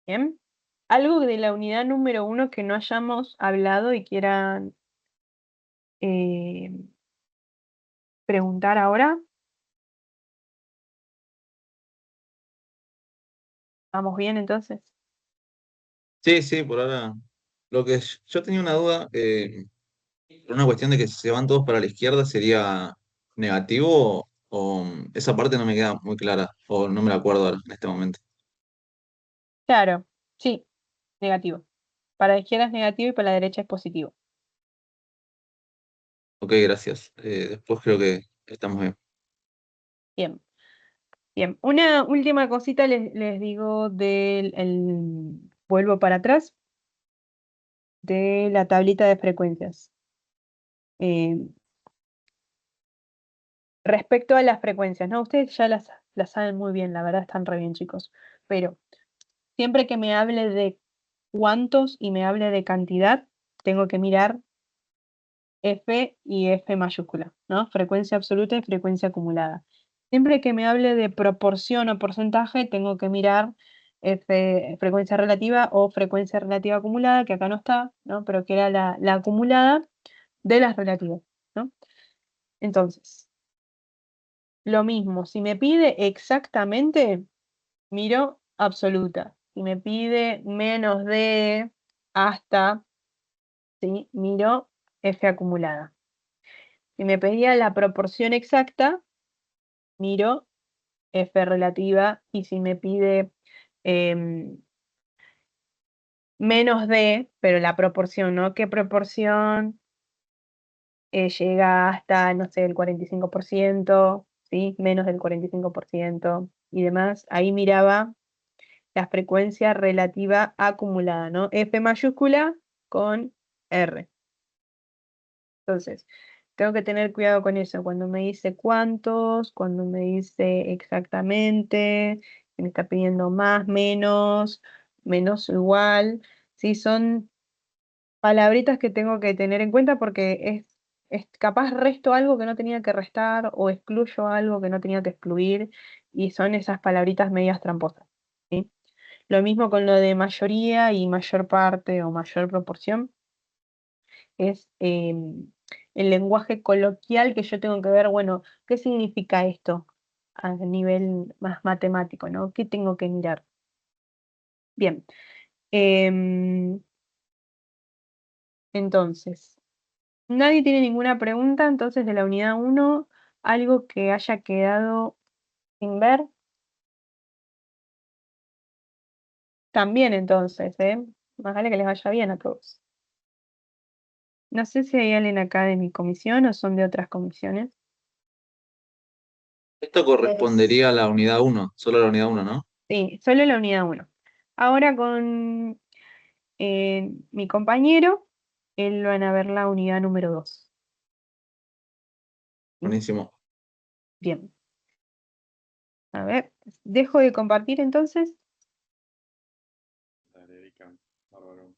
Bien. ¿Algo de la unidad número 1 que no hayamos hablado y quieran eh, preguntar ahora? ¿Vamos bien entonces? Sí, sí, por ahora. Yo tenía una duda, por una cuestión de que si se van todos para la izquierda sería negativo o esa parte no me queda muy clara o no me la acuerdo ahora en este momento. Claro, sí, negativo. Para la izquierda es negativo y para la derecha es positivo. Ok, gracias. Después creo que estamos bien. Bien, bien. Una última cosita les digo vuelvo para atrás, de la tablita de frecuencias. Eh, Respecto a las frecuencias, ¿no? Ustedes ya las saben muy bien, la verdad están re bien, chicos. Pero siempre que me hable de cuántos y me hable de cantidad, tengo que mirar F y F mayúscula, ¿no? Frecuencia absoluta y frecuencia acumulada. Siempre que me hable de proporción o porcentaje, tengo que mirar frecuencia relativa o frecuencia relativa acumulada, que acá no está, ¿no? Pero que era la acumulada de las relativas, ¿no? Entonces, lo mismo, si me pide exactamente, miro absoluta. Si me pide menos de hasta, ¿sí? Miro F acumulada. Si me pedía la proporción exacta, miro F relativa. Y si me pide em, menos de, pero la proporción, ¿no? ¿Qué proporción llega hasta, no sé, el 45%, ¿sí? Menos del 45% y demás? Ahí miraba la frecuencia relativa acumulada, ¿no? F mayúscula con R. Entonces, tengo que tener cuidado con eso. Cuando me dice cuántos, cuando me dice exactamente, si me está pidiendo más, menos o igual. Sí, son palabritas que tengo que tener en cuenta porque es capaz resto algo que no tenía que restar o excluyo algo que no tenía que excluir y son esas palabritas medias tramposas, ¿sí? Lo mismo con lo de mayoría y mayor parte o mayor proporción es el lenguaje coloquial que yo tengo que ver, bueno, ¿qué significa esto a nivel más matemático, ¿no? ¿Qué tengo que mirar? Bien, em, entonces, nadie tiene ninguna pregunta, entonces de la unidad 1 algo que haya quedado sin ver. También entonces, ¿eh? Más vale que les vaya bien a todos. No sé si hay alguien acá de mi comisión o son de otras comisiones. Esto correspondería a la unidad uno, solo a la unidad uno, ¿no? Sí, solo la unidad 1. Ahora con mi compañero, él van a ver la unidad número 2. Buenísimo. Bien. A ver, dejo de compartir entonces. Dale, Erika, bárbaro.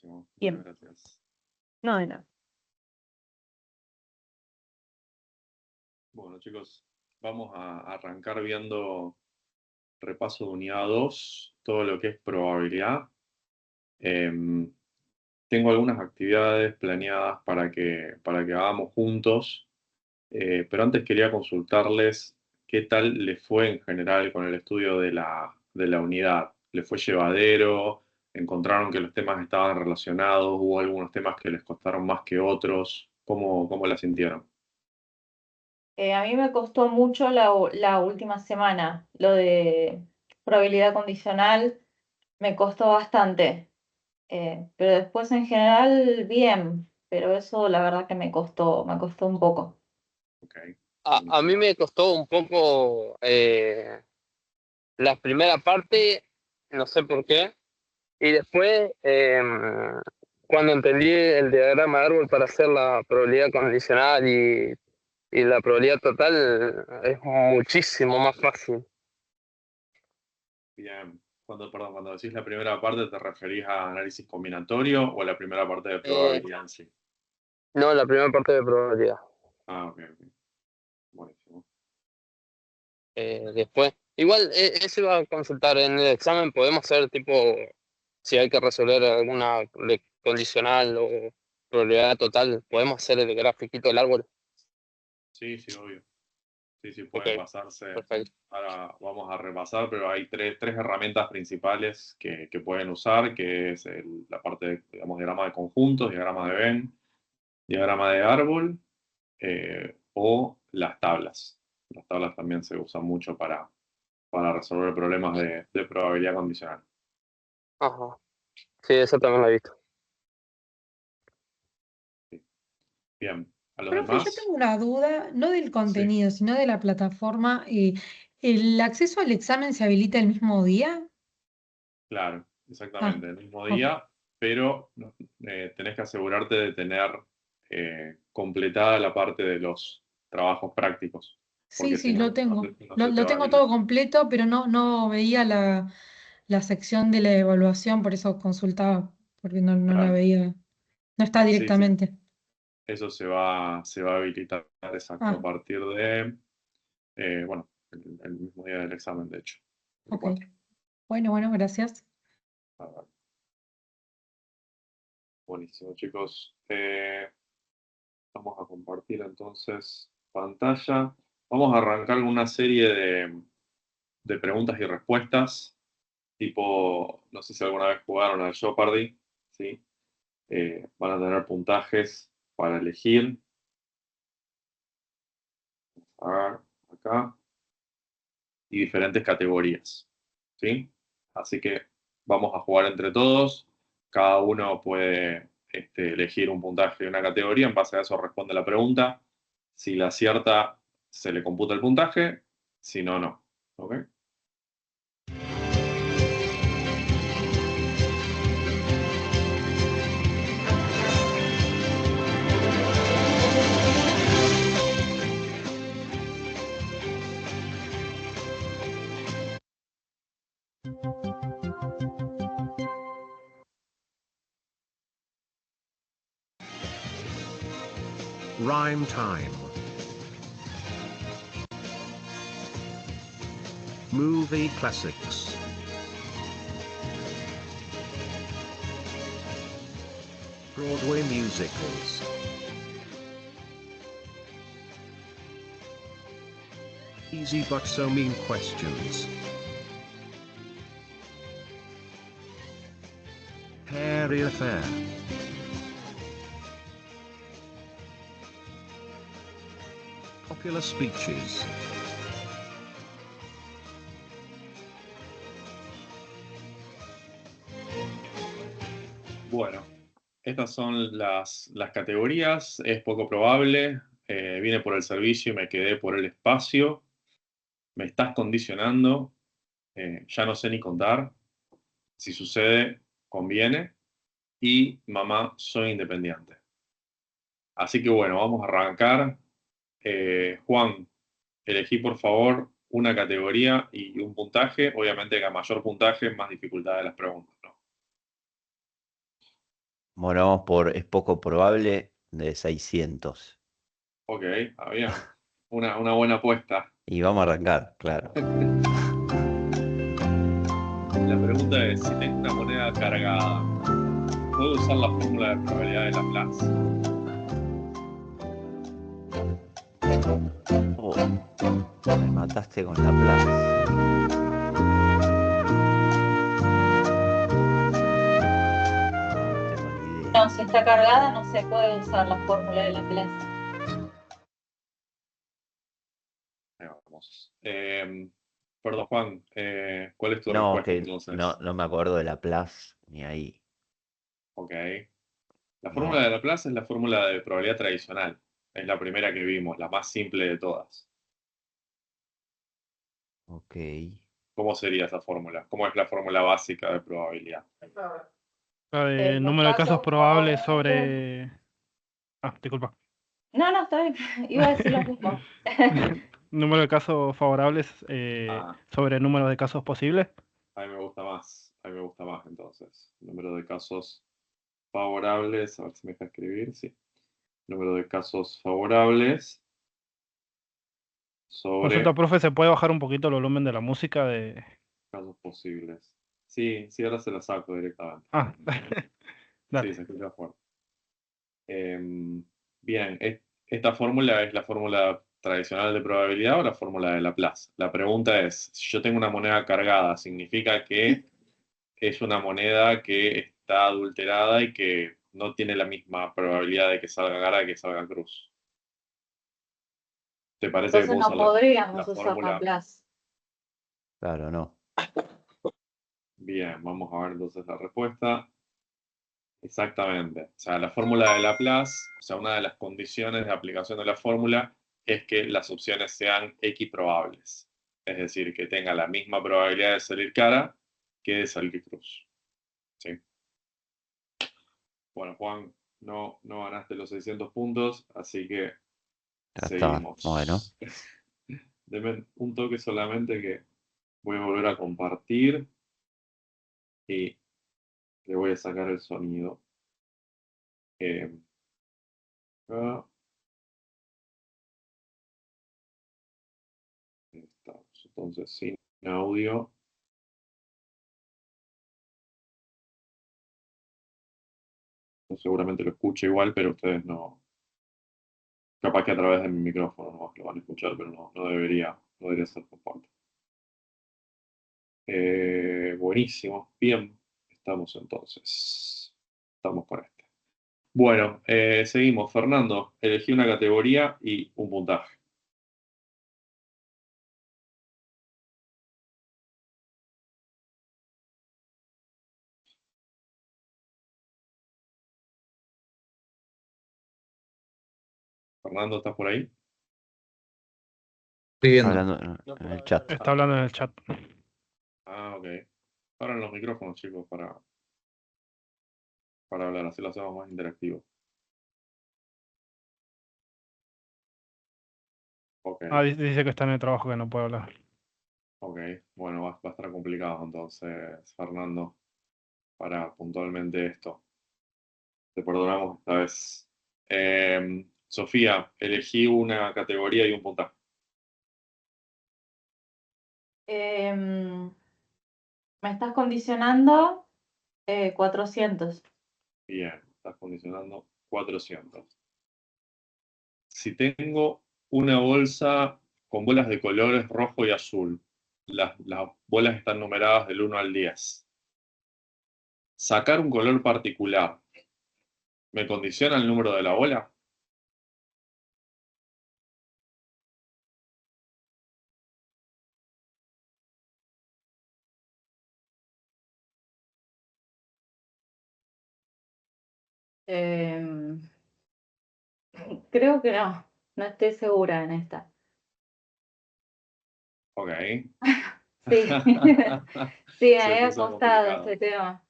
Buenísimo. Bien. Muchas gracias. No de nada. Bueno, chicos, vamos a arrancar viendo repaso de unidad 2, todo lo que es probabilidad. Em, Tengo algunas actividades planeadas para que hagamos juntos, pero antes quería consultarles qué tal les fue en general con el estudio de la unidad. ¿Les fue llevadero? ¿Encontraron que los temas estaban relacionados? ¿Hubo algunos temas que les costaron más que otros? ¿Cómo la sintieron? A mí me costó mucho la última semana, lo de probabilidad condicional me costó bastante, pero después en general bien, pero eso la verdad que me costó un poco. Ok, A mí buenísimo. me costó un poco la primera parte, no sé por qué, y después cuando entendí el diagrama de árbol para hacer la probabilidad condicional y la probabilidad total, es muchísimo más fácil. Bien. Cuando decís la primera parte, ¿te referís a análisis combinatorio o a la primera parte de Eh, probabilidad en sí? no, la primera parte de probabilidad. Ah, ok, ok. Buenísimo. Después, igual eso iba a consultar en el examen, podemos hacer tipo, si hay que resolver alguna condicional o probabilidad total, podemos hacer el grafiquito del árbol. Sí, sí, obvio. Sí, sí, Ok, pueden pasarse. perfecto. Ahora vamos a repasar, pero hay tres herramientas principales que pueden usar, que es la parte de, digamos, diagrama de conjuntos, diagrama de Venn, diagrama de árbol, o las tablas. Las tablas también se usan mucho para resolver problemas de probabilidad condicional. Ajá. Sí, eso también lo he visto. Sí. Bien, ¿a los Profe, yo demás? tengo una duda, no del Sí, contenido, sino de la plataforma. ¿El acceso al examen se habilita el mismo día? claro, Ah, exactamente, el mismo ok. día, pero tenés que asegurarte de tener completada la parte de los trabajos prácticos, Sí, porque si sí, no, lo no, tengo. no Lo, se te lo va a tengo todo habilitar. completo, pero no veía la sección de la evaluación, por eso consultaba, porque no la Claro, veía. No está sí, sí, directamente. eso se va a habilitar exacto a Ah, partir de, bueno, el mismo día del examen, de hecho, el ok. 4. Bueno, gracias. Ah, vale. Buenísimo, chicos. Vamos a compartir entonces pantalla. Vamos a arrancar con una serie de preguntas y respuestas, tipo, no sé si alguna vez jugaron al Jeopardy, ¿sí? Van a tener puntajes para elegir. A ver, acá. Y diferentes categorías, ¿sí? Así que vamos a jugar entre todos. Cada uno puede elegir un puntaje de una categoría. En base a eso responde la pregunta. Si la acierta, se le computa el puntaje. Si no, no. ¿Ok? Rhyme time. Movie classics. Broadway musicals. Easy but so mean questions. Hairy affair. Popular speeches. Bueno, estas son las categorías. Es poco probable. Vine por el servicio y me quedé por el espacio. Me estás condicionando. Ya no sé ni contar. Si sucede, conviene. Y mamá, soy independiente. Así que bueno, vamos a arrancar. Juan, elegí por favor una categoría y un puntaje. Obviamente que a mayor puntaje, más dificultad de las preguntas, ¿no? Bueno, vamos por es poco probable de 600. Ok, está bien. Una buena apuesta. Y vamos a arrancar, claro. La pregunta es, si tengo una moneda cargada, ¿puedo usar la fórmula de probabilidad de Laplace? Oh, me mataste con la plaza. No tengo ni idea. No, si está cargada no se puede usar la fórmula de Laplace. Ahí vamos. Perdón, Juan, ¿cuál es tu No, respuesta que entonces? no me acuerdo de la plaza ni ahí. Ok. La No, fórmula de Laplace es la fórmula de probabilidad tradicional. Es la primera que vimos, la más simple de todas. ok. ¿Cómo sería esa fórmula? ¿Cómo es la fórmula básica de probabilidad? La de Los número de casos casos probables probables. sobre... Ah, disculpa. No, no, está bien. Iba a decir lo mismo. Número de casos favorables Ah, sobre el número de casos posibles. a mí me gusta más. A mí me gusta más entonces. Número de casos favorables. A ver si me deja escribir. Sí. Número de casos favorables Consulta, sobre profe, ¿se puede bajar un poquito el volumen de la música de... casos posibles. Sí, sí, ahora se la saco directamente. Ah, Sí, dale. se escucha fuerte. Bien, esta fórmula es la fórmula tradicional de probabilidad o la fórmula de Laplace. La pregunta es, si yo tengo una moneda cargada, ¿significa que es una moneda que está adulterada y que no tiene la misma probabilidad de que salga cara que salga cruz? ¿Te parece que Entonces puedo no usar la podríamos usar fórmula? Laplace. Claro, no. Bien, vamos a ver entonces la respuesta. Exactamente. O sea, la fórmula de Laplace, o sea, una de las condiciones de aplicación de la fórmula es que las opciones sean equiprobables. Es decir, que tenga la misma probabilidad de salir cara que de salir cruz. ¿Sí? Bueno, Juan, no ganaste los 600 puntos, así que Ya está. Bueno. seguimos. Deme un toque solamente que voy a volver a compartir y le voy a sacar el sonido. Eh, acá. Ahí estamos. Entonces, sin audio. Seguramente lo escucho igual, pero ustedes no. Capaz que a través de mi micrófono no lo van a escuchar, pero no debería ser por falta. Buenísimo, bien, estamos entonces. Estamos con este. Bueno, seguimos. Fernando, elegí una categoría y un puntaje. Fernando, ¿estás por ahí? Estoy viendo. Hablando en el chat. Está hablando en el chat. Ah, ok. Abran los micrófonos, chicos, para hablar, así lo hacemos más interactivo. Ok. Ah, dice que está en el trabajo que no puede hablar. Ok, bueno, va a estar complicado entonces, Fernando, para puntualmente esto. Te perdonamos esta vez. Sofía, elegí una categoría y un puntaje. Me estás condicionando 400. Bien, estás condicionando 400. Si tengo una bolsa con bolas de colores rojo y azul, las bolas están numeradas del 1 al 10. Sacar un color particular, ¿me condiciona el número de la bola? Em, Creo que no. No estoy segura en esta. Ok. Sí. Sí, me Se había puso costado este complicado. tema.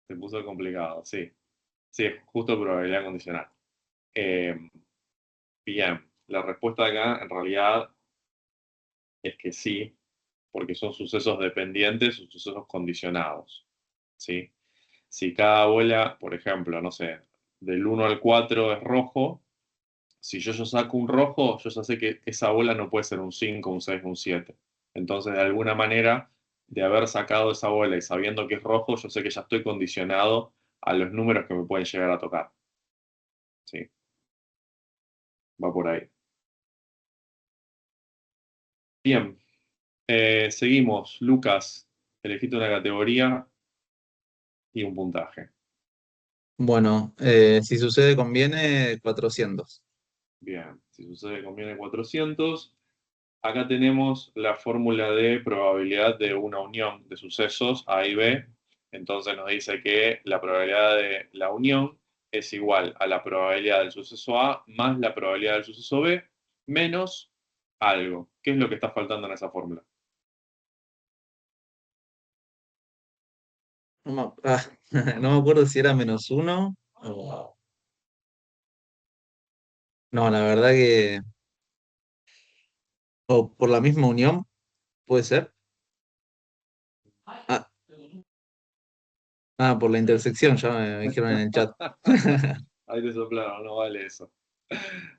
Se puso complicado, sí. Sí, es justo probabilidad condicional. Eh, Bien, la respuesta acá en realidad es que sí, porque son sucesos dependientes o sucesos condicionados. ¿Sí? Si cada bola, por ejemplo, no sé, del 1 al 4 es rojo, si yo saco un rojo, yo ya sé que esa bola no puede ser un 5, un 6, un 7. Entonces, de alguna manera, de haber sacado esa bola y sabiendo que es rojo, yo sé que ya estoy condicionado a los números que me pueden llegar a tocar. Sí, va por ahí. Bien, seguimos. Lucas, elegiste una categoría y un puntaje. Bueno, si sucede, conviene 400. Bien, si sucede conviene 400. Acá tenemos la fórmula de probabilidad de una unión de sucesos A y B. Entonces nos dice que la probabilidad de la unión es igual a la probabilidad del suceso A más la probabilidad del suceso B menos algo. ¿Qué es lo que está faltando en esa fórmula? No me, no me acuerdo si era -1 o... No, la verdad que... O por la misma unión, puede ser. Ah, por la intersección, ya me dijeron en el chat. Ahí te soplaron, no vale eso.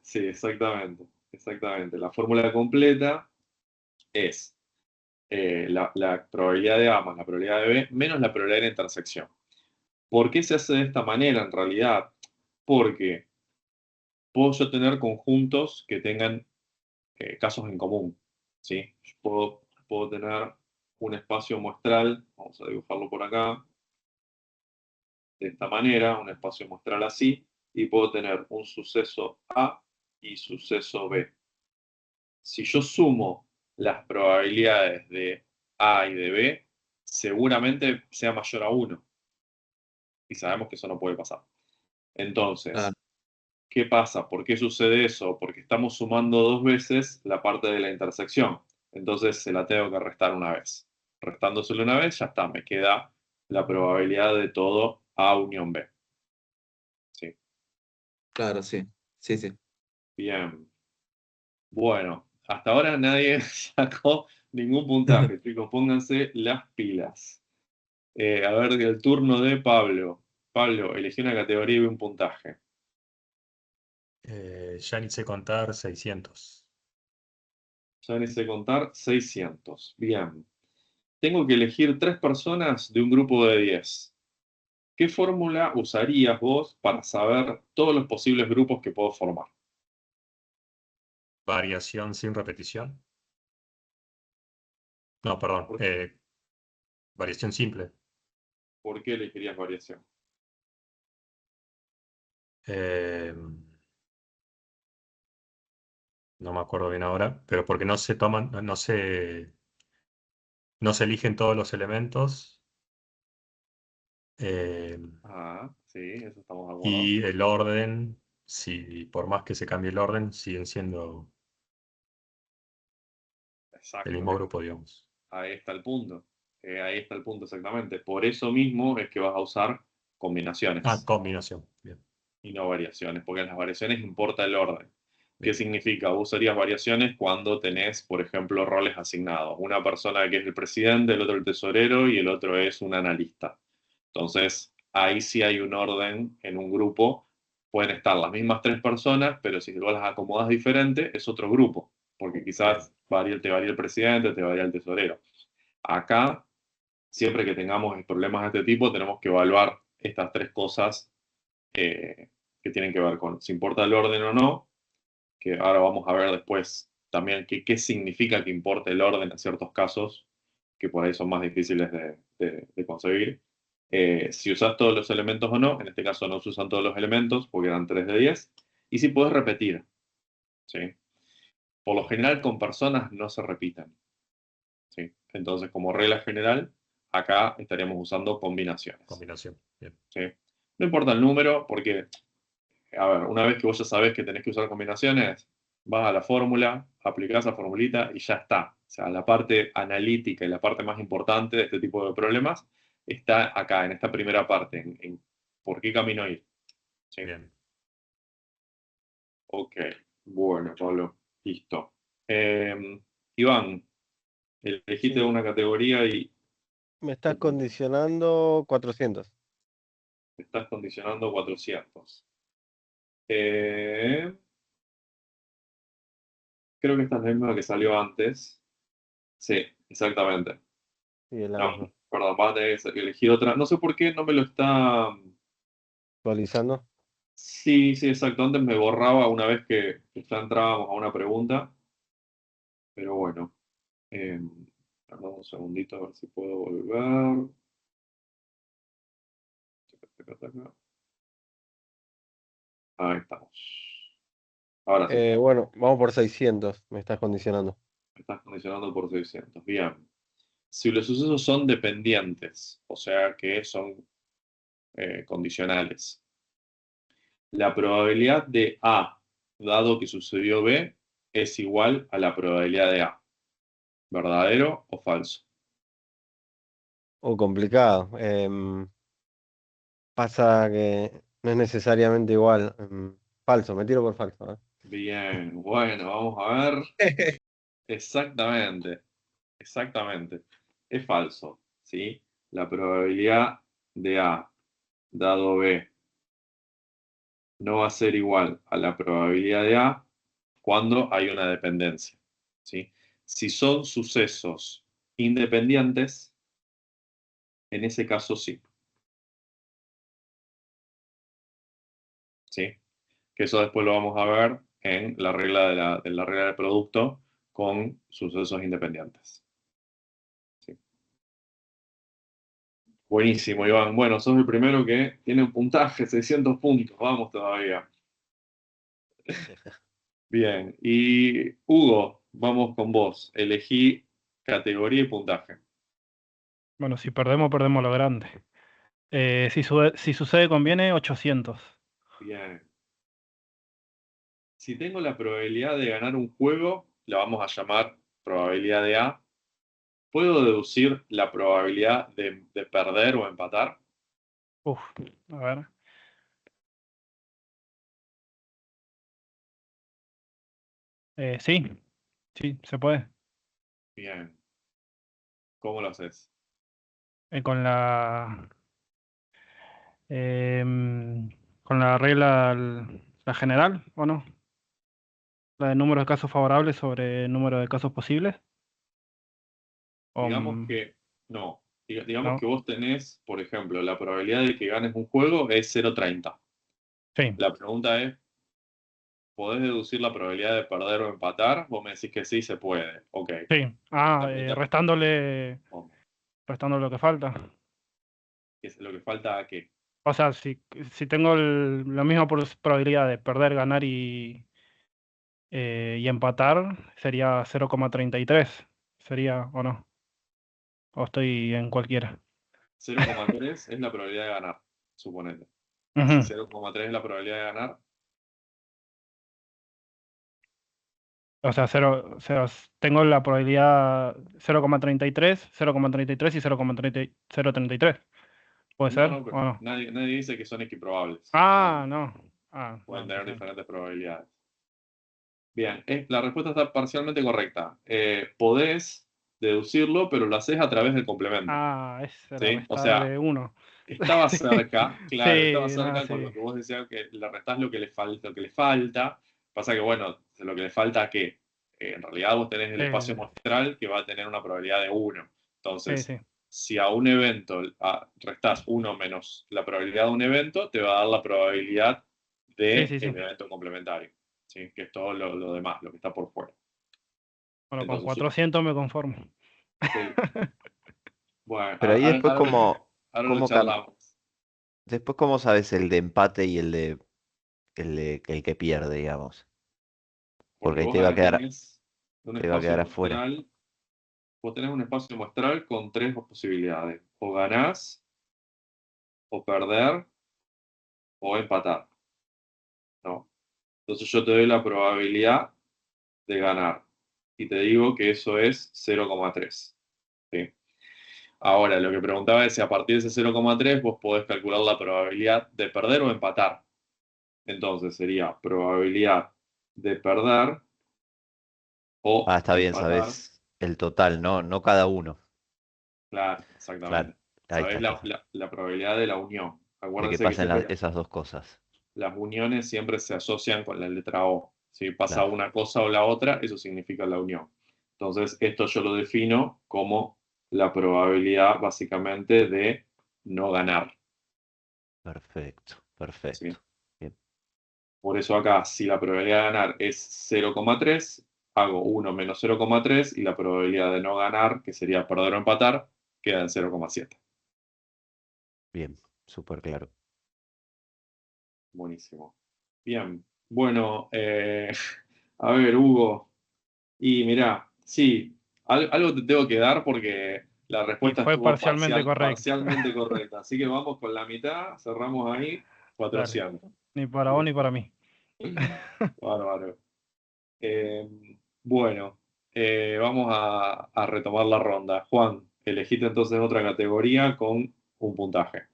Sí, exactamente. Exactamente. La fórmula completa es la probabilidad de A más la probabilidad de B menos la probabilidad de la intersección. ¿Por qué se hace de esta manera en realidad? Porque puedo yo tener conjuntos que tengan casos en común. ¿Sí? Yo puedo tener un espacio muestral, vamos a dibujarlo por acá, de esta manera, un espacio muestral así, y puedo tener un suceso A y suceso B. Si yo sumo las probabilidades de A y de B, seguramente sea mayor a 1. Y sabemos que eso no puede pasar. Ah, Entonces, ¿qué pasa? ¿Por qué sucede eso? Porque estamos sumando 2 veces la parte de la intersección. Entonces se la tengo que restar una vez. Restándosela una vez, ya está, me queda la probabilidad de todo A unión B. Sí. claro, sí. Sí, sí. Bien. Bueno, hasta ahora nadie sacó ningún puntaje, chicos. Pónganse las pilas. A ver, el turno de Pablo. Pablo, elegí una categoría y un puntaje. Ya ni sé contar 600. Ya ni sé contar 600. Bien. Tengo que elegir 3 personas de un grupo de 10. ¿Qué fórmula usarías vos para saber todos los posibles grupos que puedo formar? Variación sin repetición. No, perdón. ¿Por, Variación simple. por qué elegirías variación? Eh, no me acuerdo bien ahora, pero porque no se toman, no se eligen todos los elementos eh, Ah, sí, eso estamos de acuerdo. y el orden, si por más que se cambie el orden, siguen siendo el Exacto. mismo grupo, digamos. Ahí está el punto. Ahí está el punto exactamente. Por eso mismo es que vas a usar Ah, combinaciones combinación. Bien, y no variaciones, porque en las variaciones importa el orden. ¿Qué bien. significa? Vos usarías variaciones cuando tenés, por ejemplo, roles asignados. Una persona que es el presidente, el otro el tesorero y el otro es un analista. Entonces, ahí sí hay un orden en un grupo. Pueden estar las mismas 3 personas, pero si vos las acomodas diferente, es otro grupo, porque Bien. quizás te varía el presidente, te varía el tesorero. Acá, siempre que tengamos problemas de este tipo, tenemos que evaluar estas 3 cosas que tienen que ver con si importa el orden o no, que ahora vamos a ver después también qué significa que importe el orden en ciertos casos, que por ahí son más difíciles de conseguir. Si usas todos los elementos o no, en este caso no se usan todos los elementos porque eran 3 de 10, y si puedes repetir, ¿sí? Por lo general con personas no se repiten, ¿sí? Entonces, como regla general, acá estaríamos usando combinaciones, Combinación. Bien. ¿sí? No importa el número, porque a ver, una vez que vos ya sabés que tenés que usar combinaciones, vas a la fórmula, aplicás la formulita y ya está. O sea, la parte analítica y la parte más importante de este tipo de problemas está acá, en esta primera parte, en por qué camino ir. ¿Sí? Bien. Ok, bueno, Pablo, listo. Iván, elegiste Sí, una categoría y me estás un punto. condicionando 400. Estás condicionando 400. Creo que esta es la misma que salió antes. Sí, exactamente. Sí, es la No, misma. perdón, vas a tener que elegir otra. No sé por qué no me lo está. Actualizando. Sí, sí, exacto. Antes me borraba una vez que ya entrábamos a una pregunta. Pero bueno. Perdón, un segundito a ver si puedo volver. Taca, taca, taca. Ahí estamos. Ahora sí, Bueno, vamos por 600. Me estás condicionando. me estás condicionando por 600. Bien. Si los sucesos son dependientes, o sea que son condicionales, la probabilidad de A, dado que sucedió B, es igual a la probabilidad de A. ¿Verdadero o falso? Complicado. Pasa que no es necesariamente igual. Falso, me tiro por falso. Bien, bueno, vamos a ver. Exactamente, exactamente. Es falso, ¿sí? La probabilidad de A dado B no va a ser igual a la probabilidad de A cuando hay una dependencia, ¿sí? Si son sucesos independientes, en ese caso sí, ¿sí? Que eso después lo vamos a ver en la regla de la regla del producto con sucesos independientes. ¿Sí? Buenísimo, Iván. Bueno, sos el primero que tiene un puntaje, 600 puntos. Vamos todavía. Bien. Y Hugo, vamos con vos. Elegí categoría y puntaje. Bueno, si perdemos, perdemos lo grande. Si sucede, conviene 800. Bien. Si tengo la probabilidad de ganar un juego, la vamos a llamar probabilidad de A. ¿Puedo deducir la probabilidad de perder o empatar? Uf, a ver. Sí, sí, se puede. Bien. ¿Cómo lo haces? Con con la regla, la general, ¿o no? La de número de casos favorables sobre número de casos posibles. Digamos que no. Digamos ¿No? que vos tenés, por ejemplo, la probabilidad de que ganes un juego es 0,30. Sí, La pregunta es, ¿podés deducir la probabilidad de perder o empatar? Vos me decís que sí se puede. Ok. sí. La pregunta Restándole, es, restándole lo que falta. ¿qué es lo que falta a qué? O sea, si tengo la misma probabilidad de perder, ganar y empatar, sería 0,33. Sería, ¿o no? O estoy en cualquiera. 0,3 es la probabilidad de ganar, suponete. Si Ujú. 0,3 es la probabilidad de ganar, O sea, tengo la probabilidad 0,33, 0,33 y 0,033. ¿Puede no, ser no, pero o no? nadie dice que son equiprobables. Ah, no. Ah, no, Pueden tener entonces. diferentes probabilidades. Bien, la respuesta está parcialmente correcta. Podés deducirlo, pero lo haces a través del complemento. Ah, esa era ¿Sí? O sea, restarle uno. estaba cerca, claro, estaba Sí, no, cerca con lo sí. que vos decías que le restás lo que le falta. Pasa que, bueno, lo que le falta que en realidad vos tenés el espacio Sí, muestral que va a tener una probabilidad de 1. sí, Entonces, sí. si a un evento restás 1 menos la probabilidad de un evento, te va a dar la probabilidad Sí, del sí, sí. evento complementario. ¿Sí? Que es todo lo demás, lo que está por fuera. Bueno, con Entonces, 400 me conformo. sí. Bueno, Pero ahí después ahora lo cómo charlamos. después cómo sabes el de empate y el que pierde, digamos. Porque Porque ahí vos ahí tenés un te va a espacio quedar afuera. muestral, vos tenés un espacio muestral con tres posibilidades. O ganás, o perder, o empatar. ¿No? Entonces yo te doy la probabilidad de ganar. Y te digo que eso es 0,3. ¿Sí? Ahora, lo que preguntaba es si a partir de ese 0,3 vos podés calcular la probabilidad de perder o empatar. Entonces sería probabilidad de perder o Ah, está bien, empatar. sabes el total, no cada uno. Claro, Claro, exactamente. ahí Sabés está. la probabilidad de la unión. que Acuérdense que pasen siempre esas dos cosas. las uniones siempre se asocian con la letra O. Si pasa Claro, una cosa o la otra, eso significa la unión. Entonces, esto yo lo defino como la probabilidad básicamente de no ganar. perfecto, ¿Sí? perfecto. Bien, Por eso acá, si la probabilidad de ganar es 0,3, hago 1 menos 0,3 y la probabilidad de no ganar, que sería perder o empatar, queda en 0,7. bien, súper claro. Buenísimo. Bien. Bueno, a ver, Hugo. Y mirá, sí, algo te tengo que dar porque la Y respuesta fue estuvo parcialmente correcto. parcialmente correcta. Así que vamos con la mitad, cerramos ahí, Dale, 400. ni para vos ni para mí. Bárbaro. Eh, bueno, vamos a retomar la ronda. Juan, elegiste entonces otra categoría con un puntaje.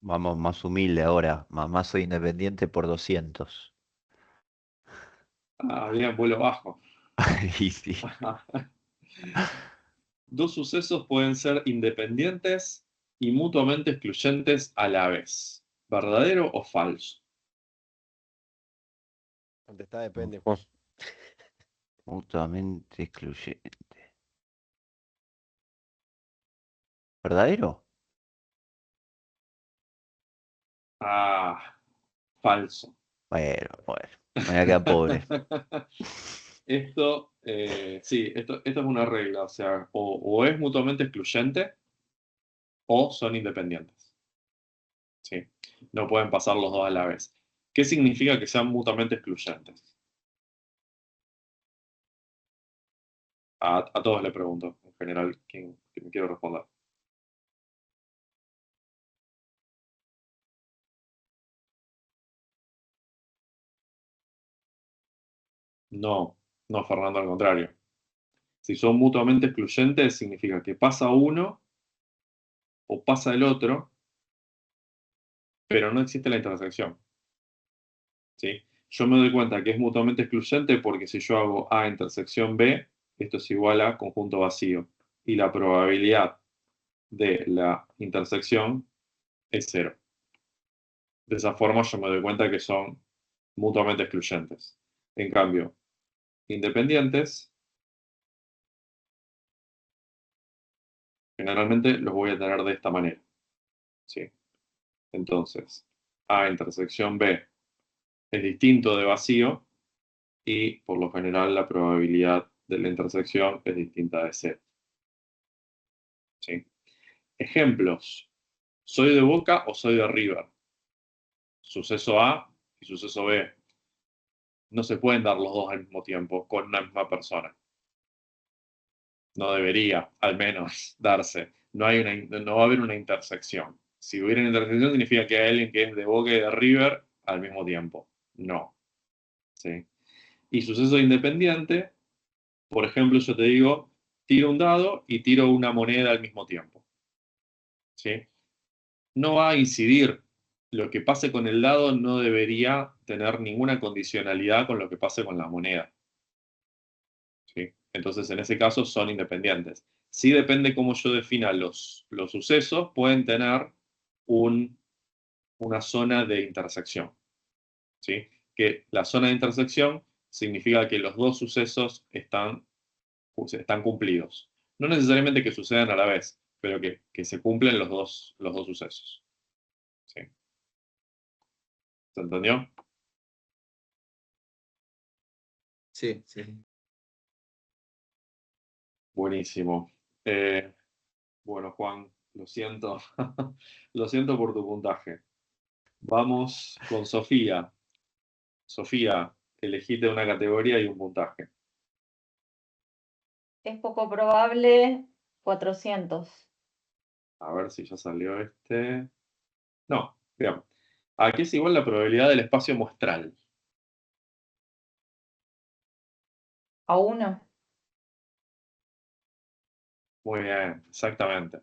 Vamos más humilde ahora. Mamá soy independiente por 200. Ah, bien, vuelo bajo. Y sí. Dos sucesos pueden ser independientes y mutuamente excluyentes a la vez. ¿Verdadero o falso? Contestá, depende, Juan. Mutuamente excluyente. ¿Verdadero? Ah, falso. Bueno, me voy a quedar pobre. Esto, sí, esto es una regla, o sea, o es mutuamente excluyente o son independientes. ¿Sí? No pueden pasar los dos a la vez. ¿Qué significa que sean mutuamente excluyentes? A todos le pregunto, en general, quién me quiere responder. No, no, Fernando, al contrario. Si son mutuamente excluyentes, significa que pasa uno o pasa el otro, pero no existe la intersección. ¿Sí? Yo me doy cuenta que es mutuamente excluyente porque si yo hago A intersección B, esto es igual a conjunto vacío. Y la probabilidad de la intersección es cero. De esa forma yo me doy cuenta que son mutuamente excluyentes. En cambio, independientes, generalmente los voy a tener de esta manera. ¿Sí? Entonces, A intersección B es distinto de vacío y por lo general la probabilidad de la intersección es distinta de cero. ¿Sí? Ejemplos. ¿Soy de Boca o soy de River? Suceso A y suceso B. No se pueden dar los dos al mismo tiempo con una misma persona. No debería, al menos, darse. No va a haber una intersección. Si hubiera una intersección significa que hay alguien que es de Boca y de River al mismo tiempo. No. ¿Sí? Y suceso independiente, por ejemplo, yo te digo, tiro un dado y tiro una moneda al mismo tiempo. ¿Sí? No va a incidir. Lo que pase con el dado no debería tener ninguna condicionalidad con lo que pase con la moneda. ¿Sí? Entonces, en ese caso, son independientes. Sí depende cómo yo defina los sucesos, pueden tener una zona de intersección. ¿Sí? Que la zona de intersección significa que los dos sucesos están cumplidos. No necesariamente que sucedan a la vez, pero que se cumplen los dos sucesos. ¿Sí? ¿Se entendió? Sí, sí. Buenísimo. Bueno, Juan, lo siento. Lo siento por tu puntaje. Vamos con Sofía. Sofía, elegite una categoría y un puntaje. Es poco probable 400. A ver si ya salió este. No, veamos. Aquí es igual la probabilidad del espacio muestral. ¿A uno? Muy bien, exactamente.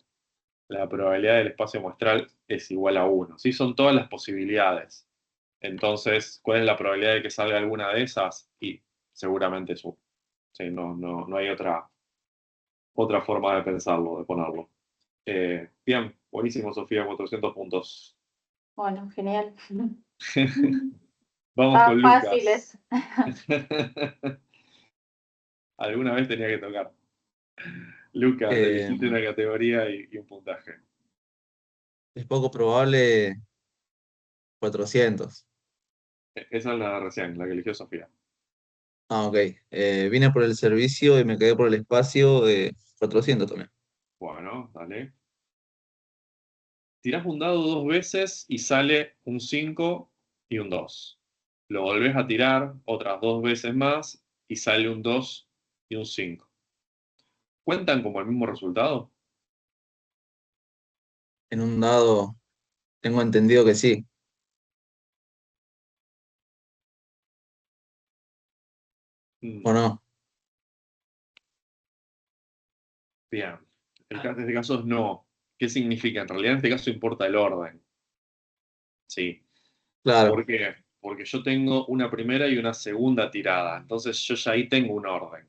La probabilidad del espacio muestral es igual a 1. Sí, son todas las posibilidades. Entonces, ¿cuál es la probabilidad de que salga alguna de esas? Y seguramente es 1. Sí, no hay otra forma de pensarlo, de ponerlo. Bien, buenísimo, Sofía, 400 puntos. Bueno, genial. Vamos Estaban con Lucas. fáciles. Alguna vez tenía que tocar. Lucas, Eh, elegiste una categoría y un puntaje. es poco probable 400. Esa es la de recién, la que eligió Sofía. Ah, ok. Vine por el servicio y me quedé por el espacio de 400 también. Bueno, dale. Tirás un dado 2 veces y sale un 5 y un 2. Lo volvés a tirar otras 2 veces más y sale un 2 y un 5. ¿Cuentan como el mismo resultado? En un dado, tengo entendido que sí. ¿O no? Bien. En este caso es no. ¿Qué significa? En realidad en este caso importa el orden. Sí. Claro, ¿Por qué? Porque yo tengo una primera y una segunda tirada. Entonces yo ya ahí tengo un orden.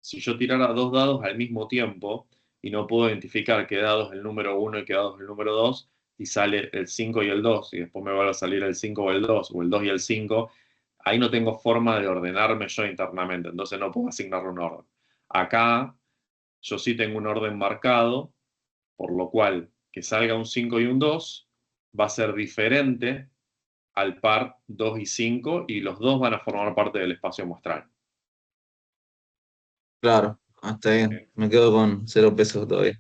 Si yo tirara 2 dados al mismo tiempo y no puedo identificar qué dado es el número 1 y qué dado es el número 2, y sale el 5 y el 2, y después me va a salir el 5 o el 2, o el 2 y el 5, ahí no tengo forma de ordenarme yo internamente, entonces no puedo asignarle un orden. Acá yo sí tengo un orden marcado, por lo cual que salga un 5 y un 2 va a ser diferente al par 2 y 5, y los dos van a formar parte del espacio muestral. claro. Hasta bien. Me quedo con 0 pesos todavía.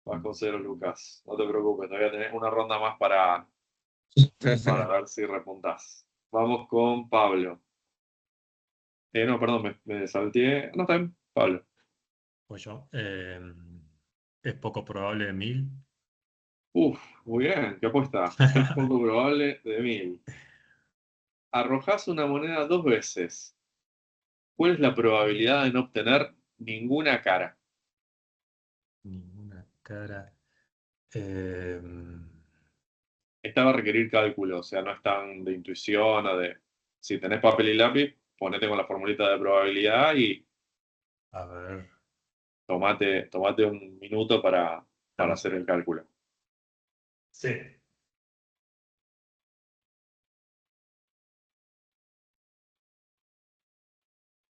Vas con 0, Lucas. No te preocupes, todavía tenés una ronda más para ver si repuntás. Vamos con Pablo. No, perdón, me salteé. No, está bien, Pablo. Pues yo. Es poco probable 1000. Uf, muy bien, ¿qué apuesta? Es poco probable de 1000. Arrojás una moneda 2 veces. ¿Cuál es la probabilidad de no obtener ninguna cara? Ninguna cara. Eh, Esta va a requerir cálculo, o sea, no es tan de intuición o de... Si tenés papel y lápiz, ponete con la formulita de probabilidad y a ver. tomate un minuto para hacer el cálculo. Sí.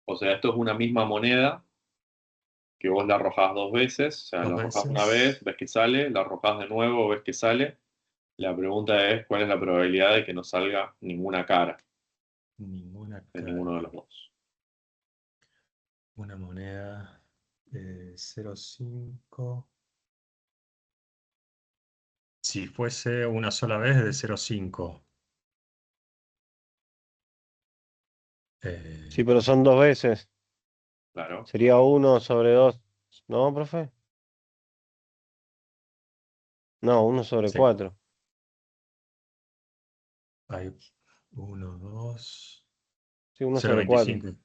O sea, esto es una misma moneda que vos la arrojás 2 veces, o sea, Dos la arrojás una vez, veces. ves que sale, la arrojás de nuevo, ves que sale. La pregunta es, ¿cuál es la probabilidad de que no salga ninguna cara Ninguna de cara. ninguno de los dos? Una moneda. 0,5. Si fuese una sola vez, de 0,5. Sí, pero son 2 veces. Claro. Sería 1/2. ¿No, profe? No, 1/4. Hay 1, 2. Sí, 1/4. 0,25.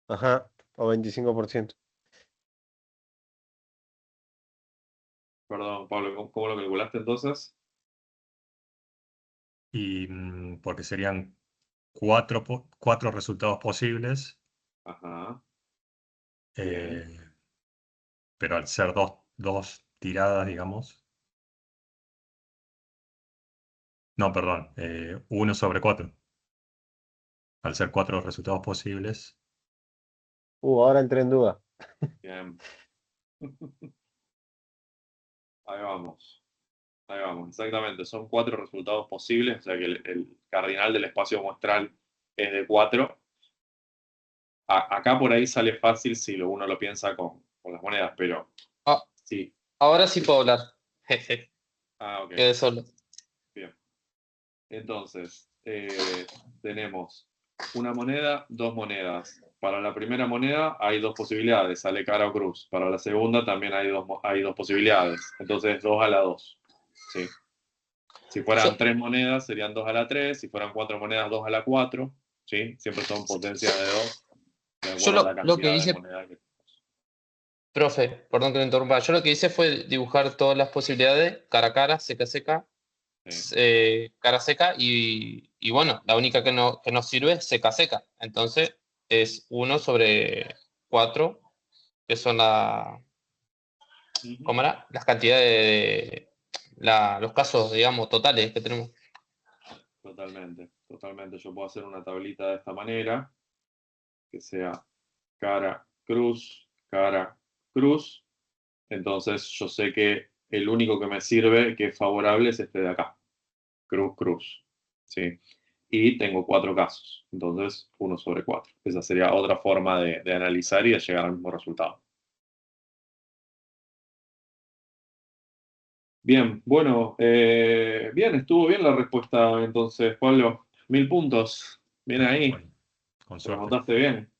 Ajá, o 25%. Perdón, Pablo, ¿cómo lo calculaste entonces? Y porque serían 4 resultados posibles, Ajá. Bien. pero al ser dos tiradas, digamos. No, perdón, 1/4. Al ser 4 resultados posibles. Ahora entré en duda. Bien. Ahí vamos. Ahí vamos, exactamente. Son 4 resultados posibles, o sea que el cardinal del espacio muestral es de 4. Acá por ahí sale fácil si uno lo piensa con las monedas, pero Ah, sí. ahora sí puedo hablar. Jeje, Ah, ok. quedé solo. Bien. Entonces, tenemos una moneda, 2 monedas. Para la primera moneda hay 2 posibilidades, sale cara o cruz. Para la segunda también hay dos posibilidades, entonces 2 a la 2. ¿Sí? Si fueran Yo, 3 monedas, serían 2 a la 3. Si fueran 4 monedas, 2 a la 4. ¿Sí? Siempre son potencias de 2, de yo acuerdo a la lo que cantidad de hice, monedas que profe, perdón que lo interrumpa, yo lo que hice fue dibujar todas las posibilidades, cara a cara, seca a seca, tenemos. cara a seca, y bueno, la única que nos sirve es seca a seca. Entonces es 1/4, que son Ujú. ¿cómo era? Las cantidades los casos, digamos, totales que tenemos. Totalmente, totalmente. Yo puedo hacer una tablita de esta manera, que sea cara, cruz, cara, cruz. Entonces yo sé que el único que me sirve, que es favorable, es este de acá. Cruz, cruz. ¿Sí? Y tengo 4 casos. Entonces, 1/4. Esa sería otra forma de analizar y de llegar al mismo resultado. Bien, bueno, bien, estuvo bien la respuesta entonces, Pablo. 1000 puntos. Bien ahí, Bueno, con suerte. remontaste bien.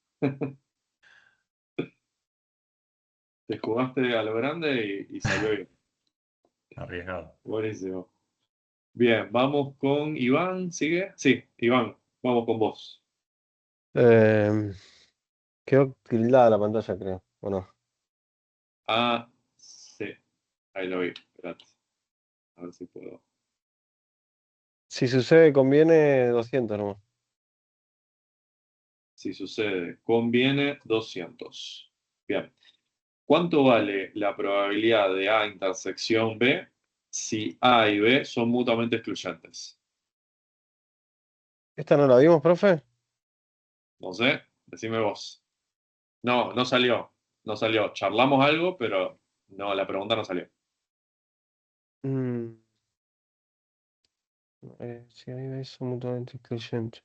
Te jugaste a lo grande y salió bien. Arriesgado. Buenísimo. Bien, vamos con Iván, ¿sigue? Sí, Iván, vamos con vos. Eh, Quedó tildada la pantalla, creo. ¿O no? Ah, sí, ahí lo vi, espérate. A ver si puedo. Si sucede, conviene 200 nomás. Si sucede, conviene 200. Bien. ¿Cuánto vale la probabilidad de A intersección B si A y B son mutuamente excluyentes? ¿Esta no la vimos, profe? No sé, decime vos. No, no salió. No salió. Charlamos algo, pero no, la pregunta no salió. Mm, si hay besos mutuamente excluyentes.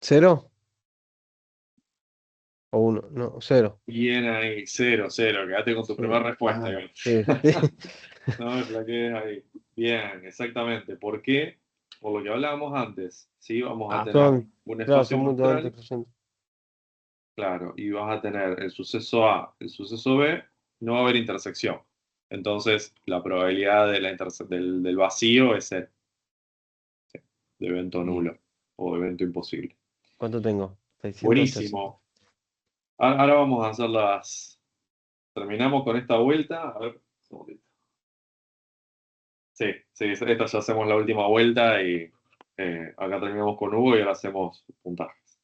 ¿Cero? ¿O uno? No, cero. Bien ahí, 0-0. Quédate con tu Sí. primera respuesta, Iván. Sí, sí. No me flaquees ahí. Bien, exactamente. ¿Por qué? Por lo que hablábamos antes. ¿Sí? Vamos a tener Son, un claro, espacio son mutuamente muestral, excluyentes. claro, y vas a tener el suceso A, el suceso B, no va a haber intersección. Entonces, la probabilidad de del vacío es cero, de evento nulo o de evento imposible. ¿Cuánto tengo? 660. Buenísimo. Ahora vamos a hacer las. Terminamos con esta vuelta. A ver, un segundito. Sí, sí, esta ya hacemos la última vuelta y acá terminamos con Hugo y ahora hacemos puntajes.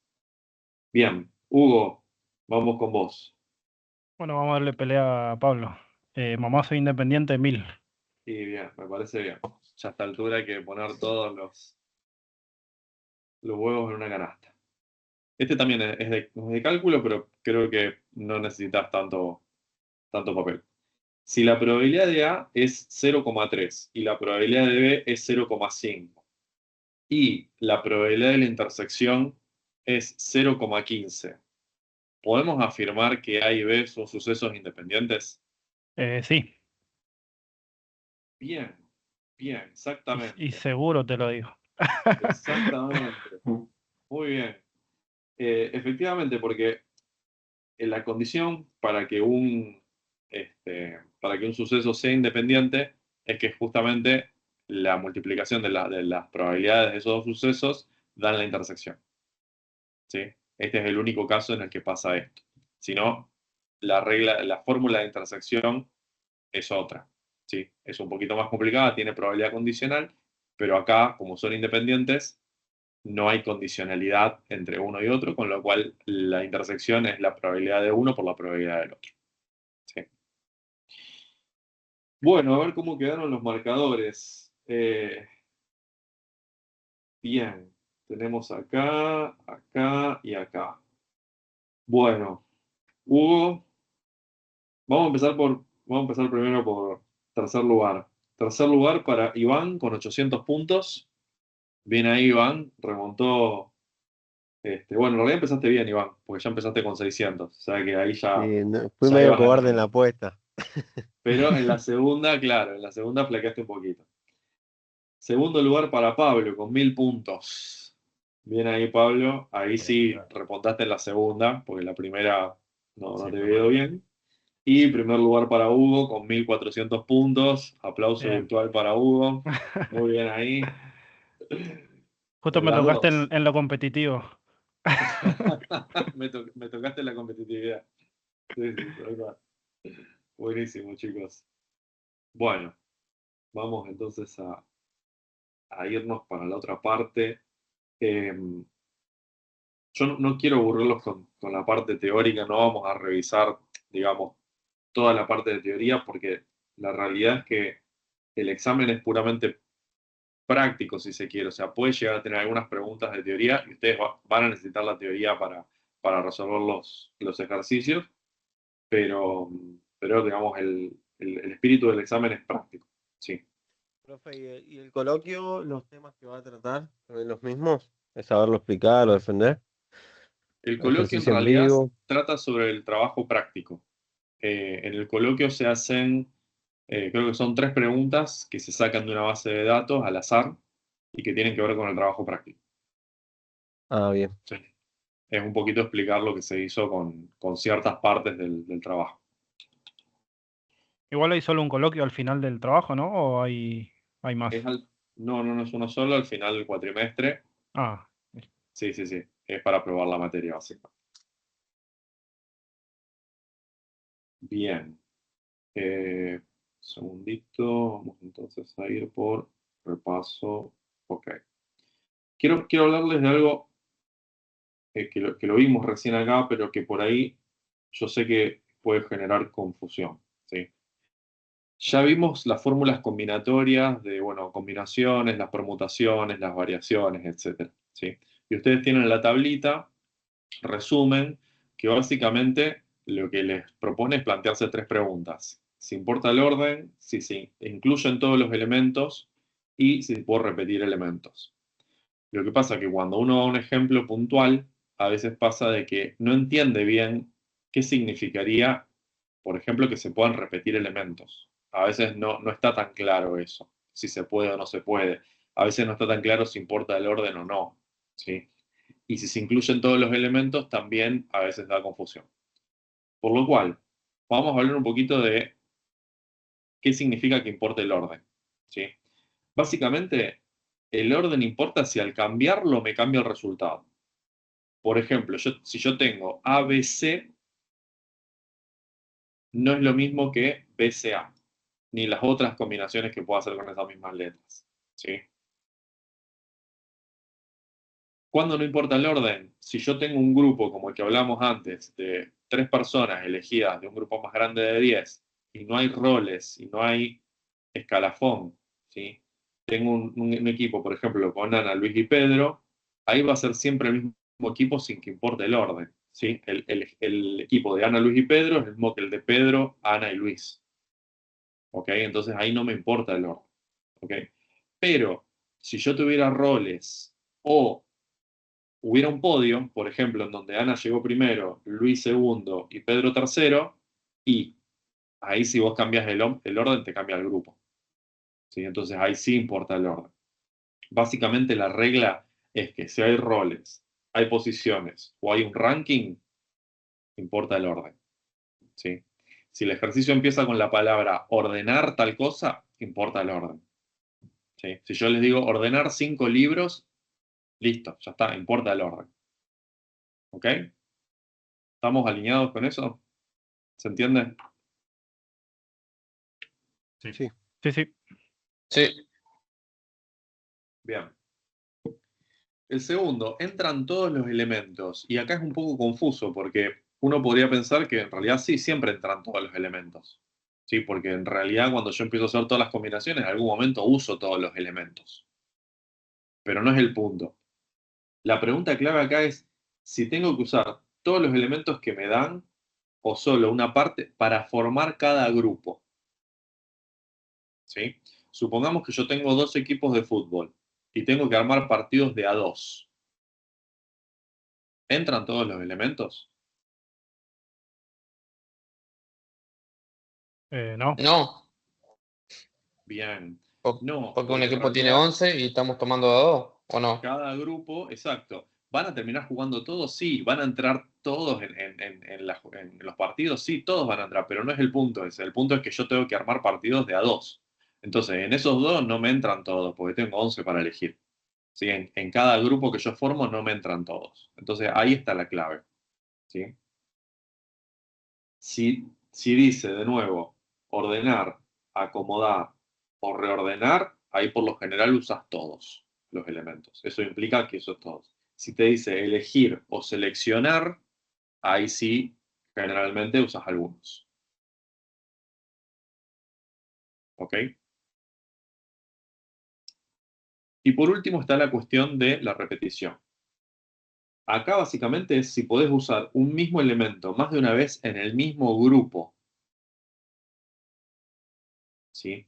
Bien, Hugo, vamos con vos. Bueno, vamos a darle pelea a Pablo. Mamá soy independiente 1000. Y bien, me parece bien. Ya a esta altura hay que poner todos los huevos en una canasta. Este también es de cálculo, pero creo que no necesitas tanto papel. Si la probabilidad de A es 0,3 y la probabilidad de B es 0,5 y la probabilidad de la intersección es 0,15, ¿podemos afirmar que A y B son sucesos independientes? Sí, Bien, bien, y exactamente. seguro te lo digo. Exactamente. Muy bien. Efectivamente, porque en la condición para que un suceso sea independiente es que justamente la multiplicación de las probabilidades de esos dos sucesos dan la intersección. ¿Sí? Este es el único caso en el que pasa esto. Si no, la fórmula de intersección es otra. ¿Sí? Es un poquito más complicada, tiene probabilidad condicional, pero acá, como son independientes, no hay condicionalidad entre uno y otro, con lo cual la intersección es la probabilidad de uno por la probabilidad del otro. ¿Sí? Bueno, a ver cómo quedaron los marcadores. Bien, tenemos acá, acá y acá. Bueno, Hugo, vamos a empezar primero por tercer lugar. Tercer lugar para Iván con 800 puntos. Bien ahí, Iván, remontó. Bueno, en realidad empezaste bien, Iván, porque ya empezaste con 600. O sea que ahí Sí, ya, fui ya medio ibas cobarde en la ganando. apuesta. Pero en la segunda, claro, en la segunda flaqueaste un poquito. Segundo lugar para Pablo, con 1000 puntos. Bien ahí, Pablo. Ahí sí remontaste en la segunda, porque la primera no Sí, te fue había ido mal. bien. Y primer lugar para Hugo, con 1400 puntos. Aplauso Bien. virtual para Hugo. Muy bien ahí. Justo En me las tocaste dos. en lo competitivo. Me tocaste la competitividad. Sí, sí, tal cual. Buenísimo, chicos. Bueno, vamos entonces a irnos para la otra parte. Yo no quiero aburrirlos con la parte teórica, no vamos a revisar, digamos, toda la parte de teoría, porque la realidad es que el examen es puramente práctico, si se quiere. O sea, puede llegar a tener algunas preguntas de teoría y ustedes van a necesitar la teoría para resolver los ejercicios, pero digamos, el espíritu del examen es práctico. Sí. Profe, ¿y el coloquio, los temas que va a tratar, son los mismos? ¿Es saberlo explicar o defender? El coloquio en Ejercicio en realidad vivo. trata sobre el trabajo práctico. En el coloquio se hacen, creo que son 3 preguntas que se sacan de una base de datos al azar y que tienen que ver con el trabajo práctico. Ah, bien. Sí. Es un poquito explicar lo que se hizo con ciertas partes del trabajo. Igual hay solo un coloquio al final del trabajo, ¿no? ¿O hay más? No es uno solo, al final del cuatrimestre. Ah, Sí. Es para probar la materia básica. Bien. Segundito. Vamos entonces a ir por repaso. Ok. Quiero hablarles de algo que lo vimos recién acá, pero que por ahí yo sé que puede generar confusión. ¿Sí? Ya vimos las fórmulas combinatorias de, bueno, combinaciones, las permutaciones, las variaciones, etc. ¿Sí? Y ustedes tienen la tablita, resumen, que básicamente lo que les propone es plantearse 3 preguntas. Si importa el orden, si se incluyen todos los elementos y si puedo repetir elementos. Lo que pasa es que cuando uno da un ejemplo puntual, a veces pasa de que no entiende bien qué significaría, por ejemplo, que se puedan repetir elementos. A veces no está tan claro eso, si se puede o no se puede. A veces no está tan claro si importa el orden o no. ¿Sí? Y si se incluyen todos los elementos, también a veces da confusión. Por lo cual, vamos a hablar un poquito de qué significa que importe el orden. ¿Sí? Básicamente, el orden importa si al cambiarlo me cambia el resultado. Por ejemplo, si yo tengo ABC, no es lo mismo que BCA, ni las otras combinaciones que puedo hacer con esas mismas letras. ¿Sí? ¿Cuándo no importa el orden? Si yo tengo un grupo como el que hablamos antes, de 3 personas elegidas de un grupo más grande de 10, y no hay roles, y no hay escalafón, ¿sí? Tengo un equipo, por ejemplo, con Ana, Luis y Pedro, ahí va a ser siempre el mismo equipo sin que importe el orden, ¿sí? El equipo de Ana, Luis y Pedro es el mismo que el de Pedro, Ana y Luis, ¿ok? Entonces ahí no me importa el orden, ¿ok? Pero si yo tuviera roles o hubiera un podio, por ejemplo, en donde Ana llegó primero, Luis segundo y Pedro tercero, y ahí si vos cambias el orden, te cambia el grupo. ¿Sí? Entonces ahí sí importa el orden. Básicamente la regla es que si hay roles, hay posiciones o hay un ranking, importa el orden. ¿Sí? Si el ejercicio empieza con la palabra ordenar tal cosa, importa el orden. ¿Sí? Si yo les digo ordenar 5 libros, listo, ya está, importa el orden. ¿Ok? ¿Estamos alineados con eso? ¿Se entiende? Sí. Sí. sí. Sí. Bien. El segundo, entran todos los elementos. Y acá es un poco confuso porque uno podría pensar que en realidad sí, siempre entran todos los elementos. Sí, porque en realidad cuando yo empiezo a hacer todas las combinaciones, en algún momento uso todos los elementos. Pero no es el punto. La pregunta clave acá es si tengo que usar todos los elementos que me dan o solo una parte para formar cada grupo. ¿Sí? Supongamos que yo tengo 2 equipos de fútbol y tengo que armar partidos de a 2. ¿Entran todos los elementos? No. No, Bien. po- No, porque un porque en equipo tiene realidad 11 y estamos tomando de a 2, ¿o no? cada grupo, exacto, ¿van a terminar jugando todos? Sí. ¿Van a entrar todos en los partidos? Sí, todos van a entrar, pero no es el punto ese. El punto es que yo tengo que armar partidos de a 2. Entonces, en esos 2 no me entran todos, porque tengo 11 para elegir. ¿Sí? En cada grupo que yo formo no me entran todos. Entonces, ahí está la clave. ¿Sí? Si dice de nuevo ordenar, acomodar o reordenar, ahí por lo general usas todos los elementos. Eso implica que eso es todos. Si te dice elegir o seleccionar, ahí sí, generalmente usas algunos. ¿Ok? Y por último está la cuestión de la repetición. Acá básicamente es si podés usar un mismo elemento más de una vez en el mismo grupo. ¿Sí?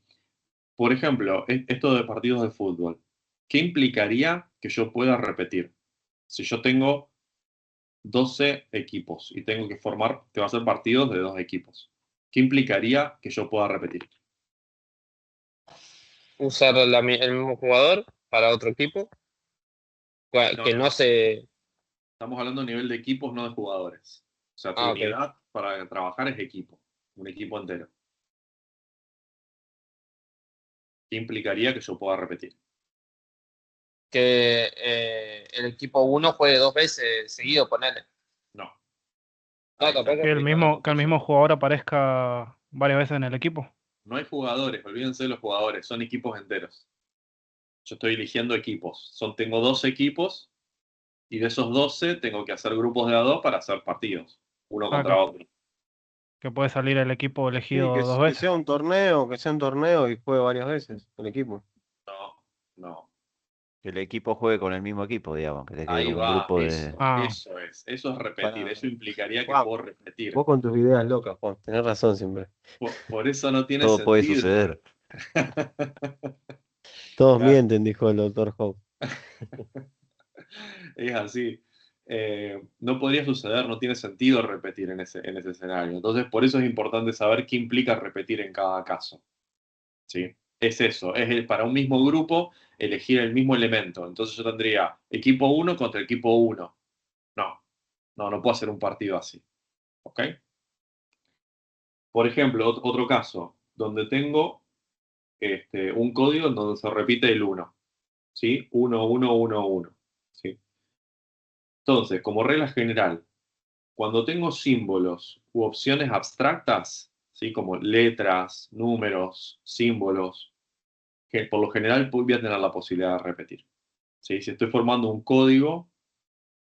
Por ejemplo, esto de partidos de fútbol. ¿Qué implicaría que yo pueda repetir? Si yo tengo 12 equipos y tengo que va a ser partidos de 2 equipos. ¿Qué implicaría que yo pueda repetir? Usar el mismo jugador para otro equipo, No, que no se... estamos hablando a nivel de equipos, no de jugadores. O sea, tu Ah, ok. unidad para trabajar es equipo, un equipo entero. ¿Qué implicaría que yo pueda repetir? Que el equipo 1 juegue 2 veces seguido, ponele. No. No, Ahí está, tampoco. Que ahí está la que el confusión. mismo jugador aparezca varias veces en el equipo. No hay jugadores, olvídense de los jugadores, son equipos enteros. Yo estoy eligiendo equipos. Tengo 12 equipos y de esos 12 tengo que hacer grupos de a 2 para hacer partidos, uno Ah, contra otro. que puede salir el equipo Sí, elegido dos que veces. sea un torneo y juegue varias veces el equipo. No, no. Que el equipo juegue con el mismo equipo, digamos, que te quede Ahí como un va, grupo de... eso es repetir, Para, eso implicaría que Juan, puedo repetir. vos con tus ideas locas, Juan, tenés razón siempre. Por eso no tiene Todo puede sentido. suceder. Todos Claro, mienten, dijo el doctor Hope. es así. No podría suceder, no tiene sentido repetir en ese escenario. Entonces, por eso es importante saber qué implica repetir en cada caso. ¿Sí? Es eso, para un mismo grupo elegir el mismo elemento. Entonces yo tendría equipo 1 contra equipo 1. No puedo hacer un partido así. ¿Ok? Por ejemplo, otro caso, donde tengo un código en donde se repite el 1. ¿Sí? 1, 1, 1, 1. ¿Sí? Entonces, como regla general, cuando tengo símbolos u opciones abstractas, ¿sí? Como letras, números, símbolos, que por lo general voy a tener la posibilidad de repetir. ¿Sí? Si estoy formando un código,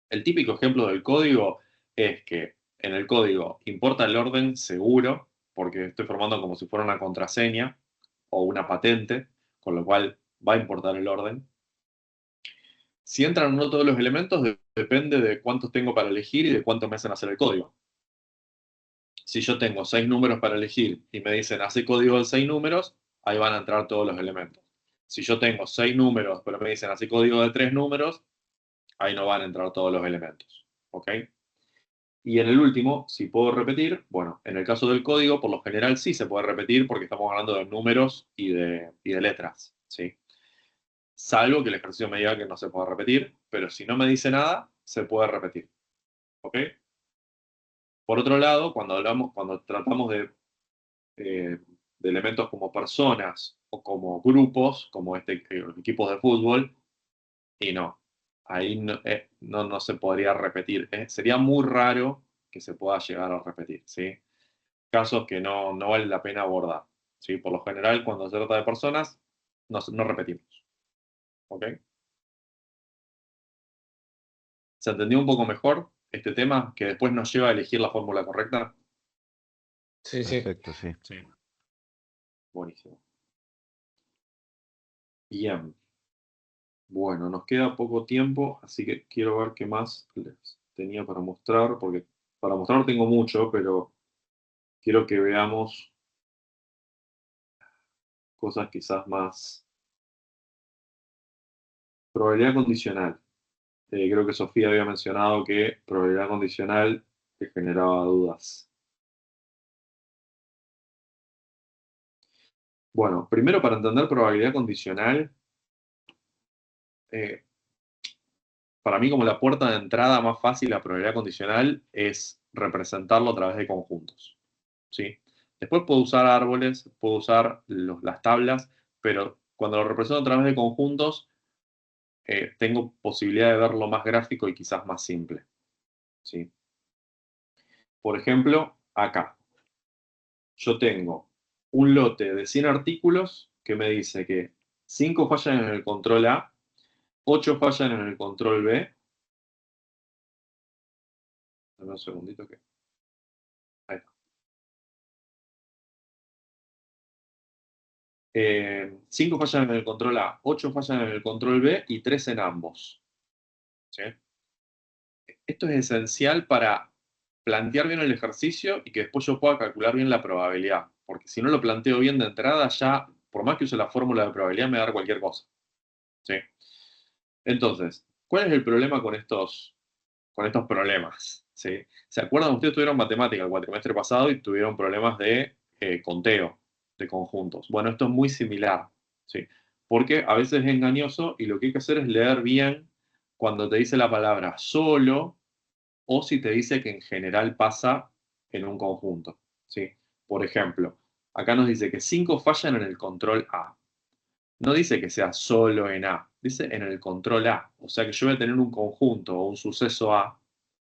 el típico ejemplo del código es que en el código importa el orden seguro, porque estoy formando como si fuera una contraseña o una patente, con lo cual va a importar el orden. Si entran o no todos los elementos, depende de cuántos tengo para elegir y de cuánto me hacen hacer el código. Si yo tengo 6 números para elegir y me dicen hace código de 6 números, ahí van a entrar todos los elementos. Si yo tengo 6 números, pero me dicen hace código de 3 números, ahí no van a entrar todos los elementos. ¿Ok? Y en el último, si puedo repetir, bueno, en el caso del código, por lo general sí se puede repetir porque estamos hablando de números y de letras, ¿sí? Salvo que el ejercicio me diga que no se puede repetir, pero si no me dice nada, se puede repetir. ¿Ok? Por otro lado, cuando tratamos de elementos como personas o como grupos, como equipos de fútbol, y no, ahí no se podría repetir. Sería muy raro que se pueda llegar a repetir, ¿sí? Casos que no vale la pena abordar, ¿sí? Por lo general, cuando se trata de personas, no repetimos, ¿ok? ¿Se entendió un poco mejor este tema que después nos lleva a elegir la fórmula correcta? Sí, sí. Perfecto, sí. Sí. Buenísimo. Bien. Bueno, nos queda poco tiempo, así que quiero ver qué más les tenía para mostrar, porque para mostrar tengo mucho, pero quiero que veamos cosas quizás más. Probabilidad condicional. Creo que Sofía había mencionado que probabilidad condicional te generaba dudas. Bueno, primero para entender probabilidad condicional, eh, para mí como la puerta de entrada más fácil a probabilidad condicional es representarlo a través de conjuntos. ¿Sí? Después puedo usar árboles, puedo usar las tablas, pero cuando lo represento a través de conjuntos, tengo posibilidad de verlo más gráfico y quizás más simple. ¿Sí? Por ejemplo, acá. Yo tengo un lote de 100 artículos que me dice que 5 fallan en el control A, 8 fallan en el control B. Dame un segundito que... Ahí está. 5 fallan en el control A, 8 fallan en el control B y 3 en ambos. ¿Sí? Esto es esencial para plantear bien el ejercicio y que después yo pueda calcular bien la probabilidad. Porque si no lo planteo bien de entrada, ya, por más que use la fórmula de probabilidad, me va a dar cualquier cosa. ¿Sí? Entonces, ¿cuál es el problema con estos problemas? ¿Sí? ¿Se acuerdan? Ustedes tuvieron matemática el cuatrimestre pasado y tuvieron problemas de conteo de conjuntos. Bueno, esto es muy similar. ¿Sí? Porque a veces es engañoso y lo que hay que hacer es leer bien cuando te dice la palabra solo o si te dice que en general pasa en un conjunto. ¿Sí? Por ejemplo, acá nos dice que 5 fallan en el control A. No dice que sea solo en A, dice en el control A. O sea que yo voy a tener un conjunto o un suceso A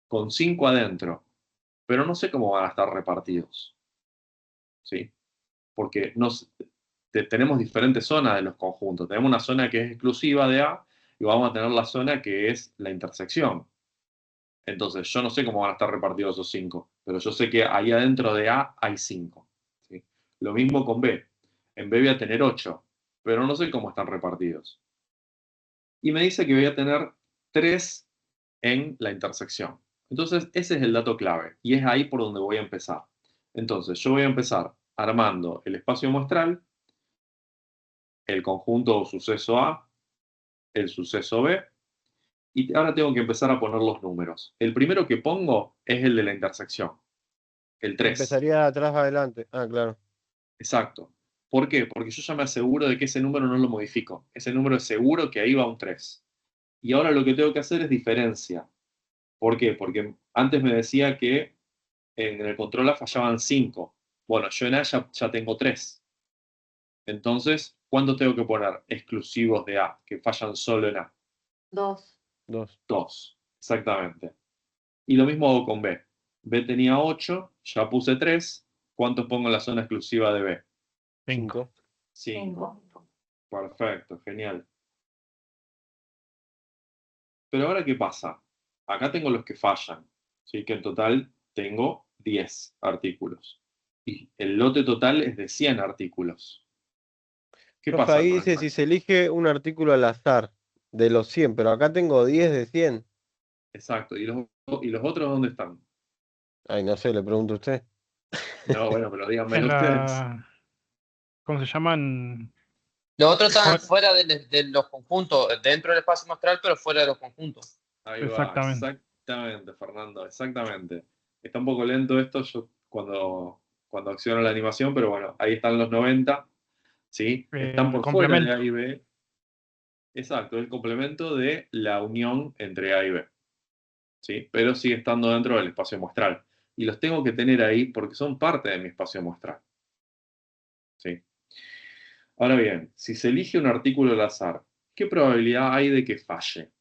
con 5 adentro, pero no sé cómo van a estar repartidos. ¿Sí? Porque tenemos diferentes zonas de los conjuntos. Tenemos una zona que es exclusiva de A y vamos a tener la zona que es la intersección. Entonces, yo no sé cómo van a estar repartidos esos 5, pero yo sé que ahí adentro de A hay 5. ¿Sí? Lo mismo con B. En B voy a tener 8, pero no sé cómo están repartidos. Y me dice que voy a tener 3 en la intersección. Entonces, ese es el dato clave y es ahí por donde voy a empezar. Entonces, yo voy a empezar armando el espacio muestral, el conjunto o suceso A, el suceso B, y ahora tengo que empezar a poner los números. El primero que pongo es el de la intersección, el 3. Empezaría de atrás adelante. Ah, claro. Exacto. ¿Por qué? Porque yo ya me aseguro de que ese número no lo modifico. Ese número es seguro que ahí va un 3. Y ahora lo que tengo que hacer es diferencia. ¿Por qué? Porque antes me decía que en el control A fallaban 5. Bueno, yo en A ya tengo 3. Entonces, ¿cuántos tengo que poner exclusivos de A, que fallan solo en A? 2. 2, exactamente. Y lo mismo hago con B. B tenía 8, ya puse 3. ¿Cuántos pongo en la zona exclusiva de B? 5. 5. Perfecto, genial. Pero ahora, ¿qué pasa? Acá tengo los que fallan, ¿sí? Que en total tengo 10 artículos. Y el lote total es de 100 artículos. ¿Qué Profe, pasa ahí con dice esto? si se elige un artículo al azar de los 100, pero acá tengo 10 de 100. Exacto. ¿Y los otros dónde están? Ay, no sé, le pregunto a usted. No, bueno, pero díganmelo En ustedes. la. ¿Cómo se llaman? Los otros están Bueno, fuera de los conjuntos, dentro del espacio muestral, pero fuera de los conjuntos. Ahí va, exactamente. exactamente, Fernando, exactamente. Está un poco lento esto yo cuando acciono la animación, pero bueno, ahí están los 90, ¿sí? Están El por fuera de complemento. A y B. Exacto, el complemento de la unión entre A y B, ¿sí? Pero sigue estando dentro del espacio muestral. Y los tengo que tener ahí porque son parte de mi espacio muestral, ¿sí? Ahora bien, si se elige un artículo al azar, ¿qué probabilidad hay de que falle?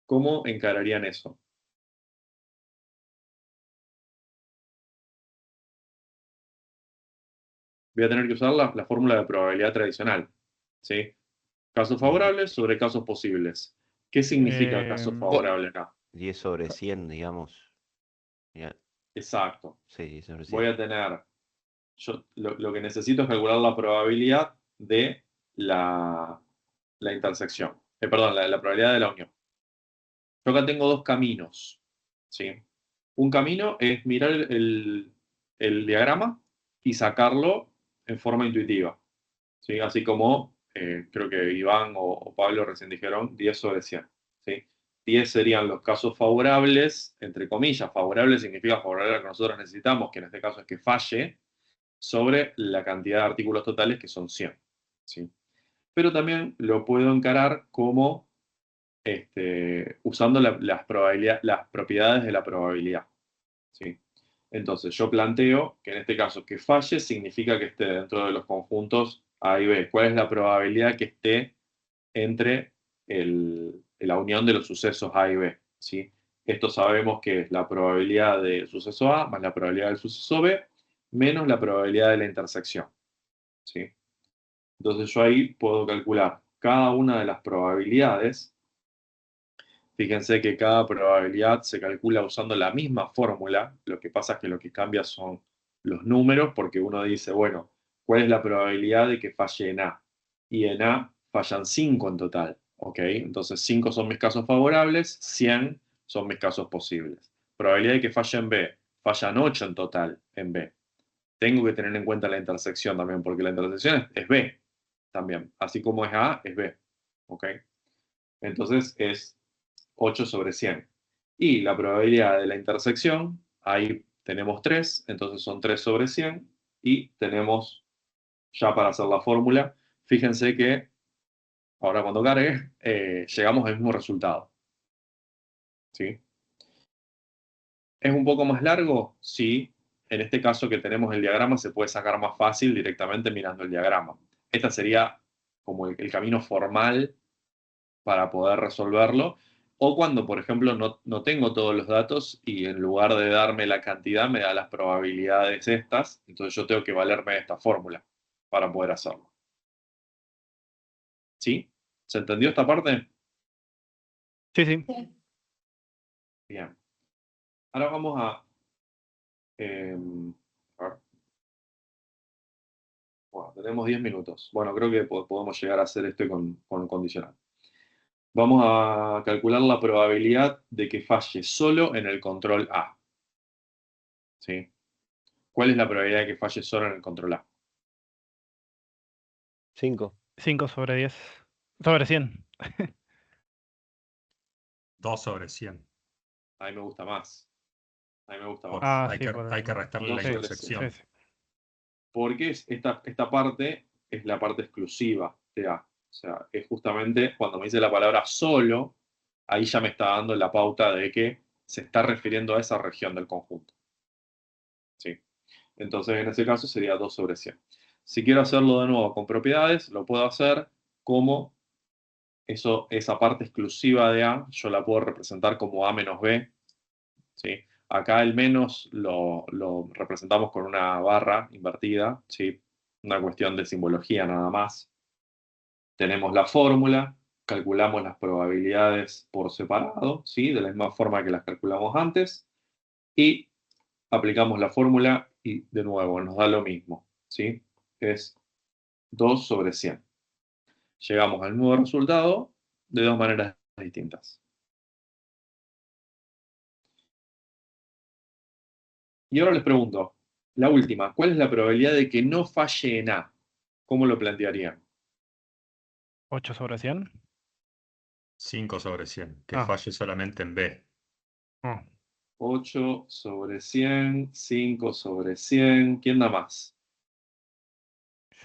¿Cómo encararían eso? Voy a tener que usar la fórmula de probabilidad tradicional, ¿sí? Casos favorables sobre casos posibles. ¿Qué significa caso Vo- favorable acá? 10 sobre 100, digamos. Ya, Exacto. sí, 10 sobre Voy 100. a tener, yo lo que necesito es calcular la probabilidad de la intersección. Perdón, la probabilidad de la unión. Yo acá tengo dos caminos, ¿sí? Un camino es mirar el diagrama y sacarlo en forma intuitiva, ¿sí? Así como creo que Iván o Pablo recién dijeron 10 sobre 100, ¿sí? 10 serían los casos favorables, entre comillas, favorable significa favorable a lo que nosotros necesitamos, que en este caso es que falle, sobre la cantidad de artículos totales que son 100, ¿sí? Pero también lo puedo encarar como usando las propiedades de la probabilidad, ¿sí? Entonces, yo planteo que en este caso que falle significa que esté dentro de los conjuntos A y B. ¿Cuál es la probabilidad que esté entre la unión de los sucesos A y B? ¿Sí? Esto sabemos que es la probabilidad del suceso A más la probabilidad del suceso B menos la probabilidad de la intersección, ¿sí? Entonces yo ahí puedo calcular cada una de las probabilidades Fíjense que cada probabilidad se calcula usando la misma fórmula. Lo que pasa es que lo que cambia son los números, porque uno dice, bueno, ¿cuál es la probabilidad de que falle en A? Y en A fallan 5 en total, ¿ok? Entonces 5 son mis casos favorables, 100 son mis casos posibles. Probabilidad de que falle en B, fallan 8 en total en B. Tengo que tener en cuenta la intersección también, porque la intersección es B también. Así como es A, es B, ¿ok? Entonces es 8 sobre 100. Y la probabilidad de la intersección, ahí tenemos 3, entonces son 3 sobre 100. Y tenemos, ya para hacer la fórmula, fíjense que ahora cuando cargue, llegamos al mismo resultado. ¿Sí? ¿Es un poco más largo? Sí. En este caso que tenemos el diagrama, se puede sacar más fácil directamente mirando el diagrama. Este sería como el camino formal para poder resolverlo. O cuando, por ejemplo, no tengo todos los datos y en lugar de darme la cantidad, me da las probabilidades estas. Entonces yo tengo que valerme de esta fórmula para poder hacerlo. ¿Sí? ¿Se entendió esta parte? Sí, sí. Bien. Ahora vamos a ver. Bueno, tenemos 10 minutos. Bueno, creo que podemos llegar a hacer esto con condicional. Vamos a calcular la probabilidad de que falle solo en el control A. ¿Sí? ¿Cuál es la probabilidad de que falle solo en el control A? 5. 5 sobre 10. Sobre 100. 2 sobre 100. A mí me gusta más. A mí me gusta Por- más. Ah, hay sí, que, por hay que el... restarle No la Sí, sobre intersección. sí, sí. Porque esta parte es la parte exclusiva de A. O sea, es justamente cuando me dice la palabra solo, ahí ya me está dando la pauta de que se está refiriendo a esa región del conjunto. ¿Sí? Entonces, en ese caso sería 2 sobre 100. Si quiero hacerlo de nuevo con propiedades, lo puedo hacer como esa parte exclusiva de A, yo la puedo representar como A menos B. ¿Sí? Acá el menos lo representamos con una barra invertida, ¿sí? Una cuestión de simbología nada más. Tenemos la fórmula, calculamos las probabilidades por separado, ¿sí? De la misma forma que las calculamos antes, y aplicamos la fórmula y de nuevo nos da lo mismo, ¿sí? Es 2 sobre 100. Llegamos al nuevo resultado de dos maneras distintas. Y ahora les pregunto, la última, ¿cuál es la probabilidad de que no falle en A? ¿Cómo lo plantearían? 8 sobre 100. 5 sobre 100. Que Ah, falle solamente en B. ah. 8 sobre 100, 5 sobre 100. ¿Quién da más?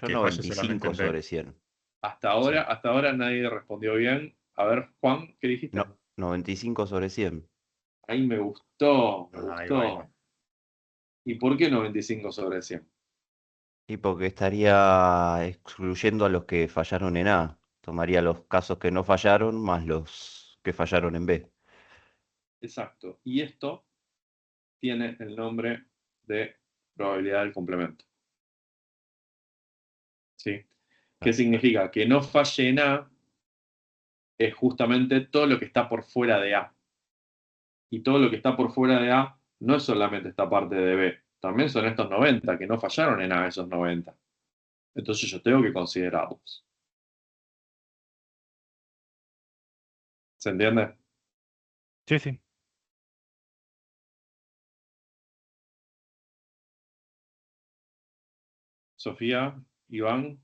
Yo Que falle solamente 95 en B. sobre 100. Sí. Hasta ahora nadie respondió bien. A ver, Juan, ¿qué dijiste? No, 95 sobre 100. Ahí me gustó, me Ahí va, ahí gustó. va. ¿Y por qué 95 sobre 100? Y porque estaría excluyendo a los que fallaron en A. Tomaría los casos que no fallaron más los que fallaron en B. Exacto. Y esto tiene el nombre de probabilidad del complemento. ¿Sí? ¿Qué significa? Que no falle en A es justamente todo lo que está por fuera de A. Y todo lo que está por fuera de A no es solamente esta parte de B, también son estos 90 que no fallaron en A, esos 90. Entonces yo tengo que considerarlos. ¿Se entiende? Sí, sí. Sofía, Iván,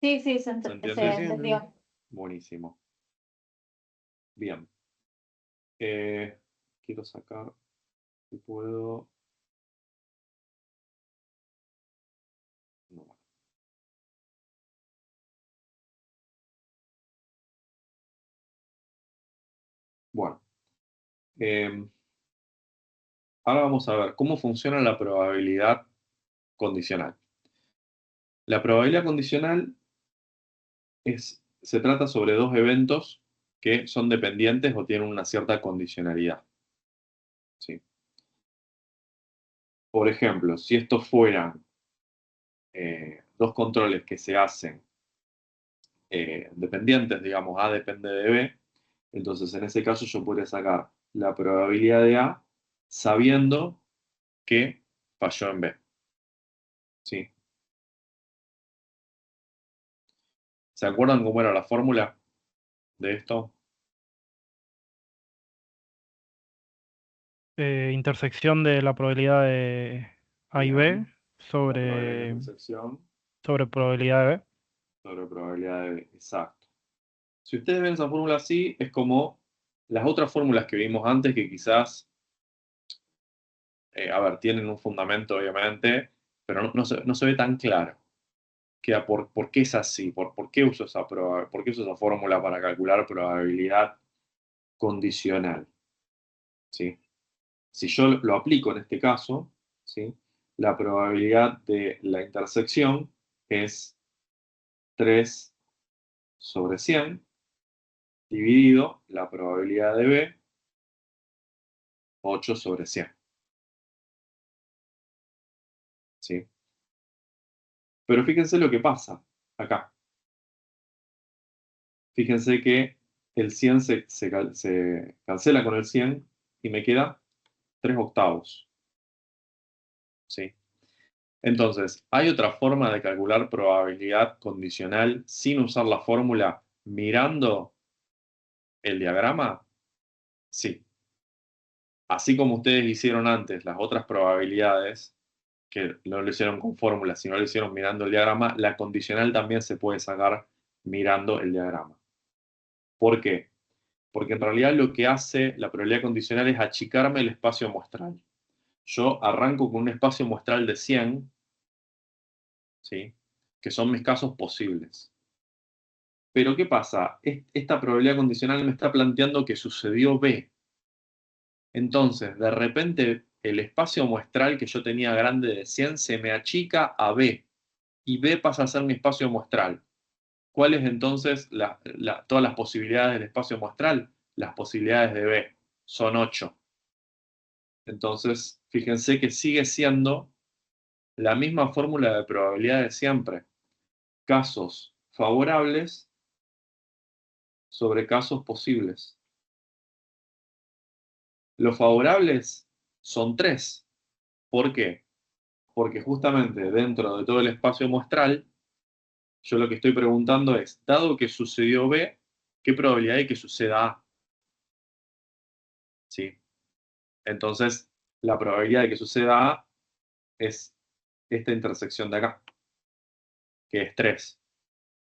Sí, sí, ¿se se entiende? entendió. Buenísimo. Bien. Quiero sacar, si puedo. No. Bueno, ahora vamos a ver cómo funciona la probabilidad condicional. La probabilidad condicional se trata sobre dos eventos que son dependientes o tienen una cierta condicionalidad. ¿Sí? Por ejemplo, si estos fueran dos controles que se hacen dependientes, digamos, A depende de B, Entonces, en ese caso yo podría sacar la probabilidad de A sabiendo que falló en B. ¿Sí? ¿Se acuerdan cómo era la fórmula de esto? Intersección de la probabilidad de A y B Bien. La probabilidad de intersección sobre probabilidad de B. sobre probabilidad de B. Exacto. Si ustedes ven esa fórmula así, es como las otras fórmulas que vimos antes que quizás, a ver, tienen un fundamento obviamente, pero no se ve tan claro. Queda por qué es así, por qué uso por qué uso esa fórmula para calcular probabilidad condicional. ¿Sí? Si yo lo aplico en este caso, ¿sí? La probabilidad de la intersección es 3 sobre 100 dividido la probabilidad de B, 8 sobre 100. ¿Sí? Pero fíjense lo que pasa acá. Fíjense que el 100 se cancela con el 100 y me queda 3 octavos. ¿Sí? Entonces, ¿hay otra forma de calcular probabilidad condicional sin usar la fórmula mirando el diagrama? Sí. Así como ustedes hicieron antes las otras probabilidades, que no lo hicieron con fórmulas, sino lo hicieron mirando el diagrama, la condicional también se puede sacar mirando el diagrama. ¿Por qué? Porque en realidad lo que hace la probabilidad condicional es achicarme el espacio muestral. Yo arranco con un espacio muestral de 100, ¿sí? Que son mis casos posibles. Pero ¿qué pasa? Esta probabilidad condicional me está planteando que sucedió B. Entonces, de repente, el espacio muestral que yo tenía grande de 100 se me achica a B. Y B pasa a ser mi espacio muestral. ¿Cuáles entonces todas las posibilidades del espacio muestral? Las posibilidades de B son 8. Entonces, fíjense que sigue siendo la misma fórmula de probabilidad de siempre. Casos favorables sobre casos posibles. Los favorables son 3. ¿Por qué? Porque justamente dentro de todo el espacio muestral, yo lo que estoy preguntando es, dado que sucedió B, ¿qué probabilidad hay que suceda A? ¿Sí? Entonces, la probabilidad de que suceda A es esta intersección de acá, que es 3.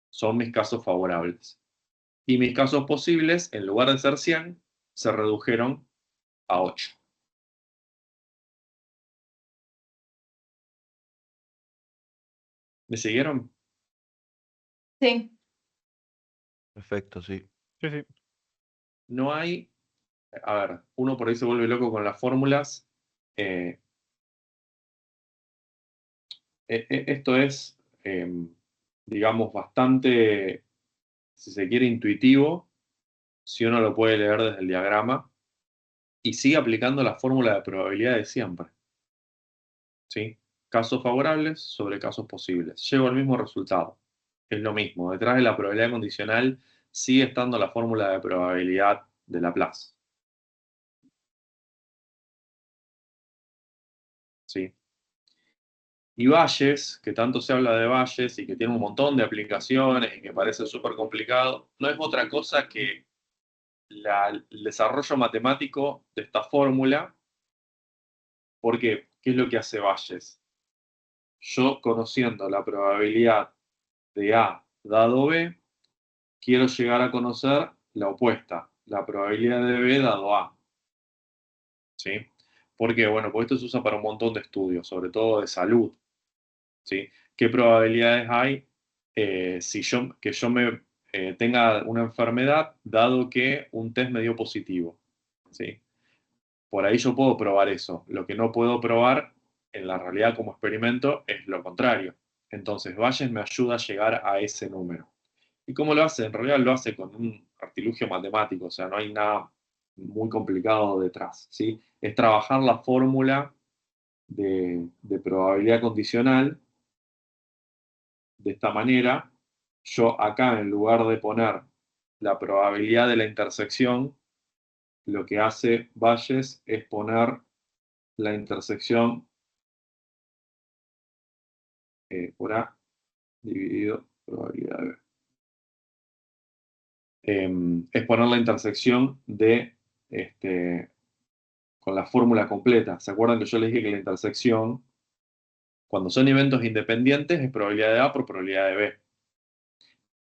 Son mis casos favorables. Y mis casos posibles, en lugar de ser 100, se redujeron a 8. ¿Me siguieron? Sí. Perfecto, sí. Sí, sí. No hay, a ver, uno por ahí se vuelve loco con las fórmulas. Esto es, digamos, bastante, si se quiere, intuitivo, si uno lo puede leer desde el diagrama, y sigue aplicando la fórmula de probabilidad de siempre. ¿Sí? Casos favorables sobre casos posibles. Llego al mismo resultado. Es lo mismo. Detrás de la probabilidad condicional sigue estando la fórmula de probabilidad de Laplace. ¿Sí? Y Bayes, que tanto se habla de Bayes y que tiene un montón de aplicaciones y que parece súper complicado, no es otra cosa que el desarrollo matemático de esta fórmula. ¿Por qué? ¿Qué es lo que hace Bayes? Yo, conociendo la probabilidad de A dado B, quiero llegar a conocer la opuesta, la probabilidad de B dado A. ¿Sí? ¿Por qué? Bueno, pues esto se usa para un montón de estudios, sobre todo de salud. ¿Sí? ¿Qué probabilidades hay si que yo tenga una enfermedad dado que un test me dio positivo? ¿Sí? Por ahí yo puedo probar eso. Lo que no puedo probar en la realidad como experimento es lo contrario. Entonces, Bayes me ayuda a llegar a ese número. ¿Y cómo lo hace? En realidad lo hace con un artilugio matemático, o sea, no hay nada muy complicado detrás, ¿sí? Es trabajar la fórmula de probabilidad condicional de esta manera. Yo acá, en lugar de poner la probabilidad de la intersección, lo que hace Bayes es poner la intersección por A dividido probabilidad de B. Es poner la intersección de con la fórmula completa. ¿Se acuerdan que yo les dije que la intersección, cuando son eventos independientes, es probabilidad de A por probabilidad de B?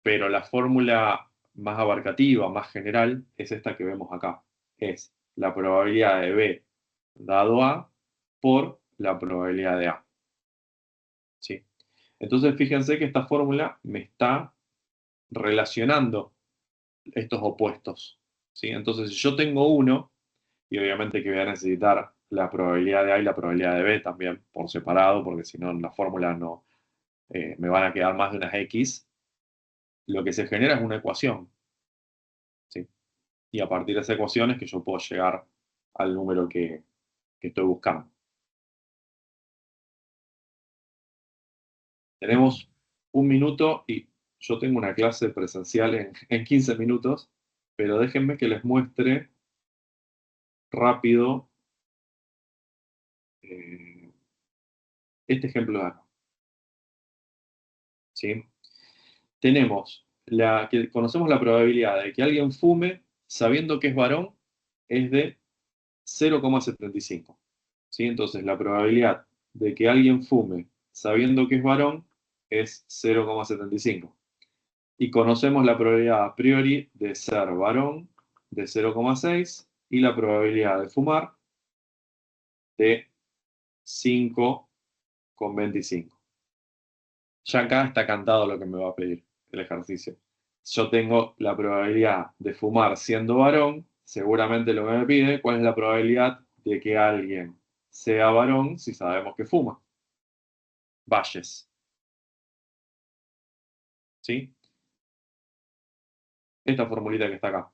Pero la fórmula más abarcativa, más general, es esta que vemos acá. Es la probabilidad de B dado A por la probabilidad de A. ¿Sí? Entonces, fíjense que esta fórmula me está relacionando estos opuestos. ¿Sí? Entonces, si yo tengo uno, y obviamente que voy a necesitar la probabilidad de A y la probabilidad de B también por separado, porque si no en la fórmula no me van a quedar más de unas X, lo que se genera es una ecuación. ¿Sí? Y a partir de esa ecuación es que yo puedo llegar al número que estoy buscando. Tenemos un minuto y yo tengo una clase presencial en 15 minutos, pero déjenme que les muestre rápido este ejemplo de acá. ¿Sí? Tenemos que conocemos la probabilidad de que alguien fume sabiendo que es varón es de 0,75. ¿Sí? Entonces la probabilidad de que alguien fume sabiendo que es varón es 0,75. Y conocemos la probabilidad a priori de ser varón de 0,6 y la probabilidad de fumar de 5,25. Ya acá está cantado lo que me va a pedir el ejercicio. Yo tengo la probabilidad de fumar siendo varón, seguramente lo que me pide, ¿cuál es la probabilidad de que alguien sea varón si sabemos que fuma? Bayes. ¿Sí? Esta formulita que está acá.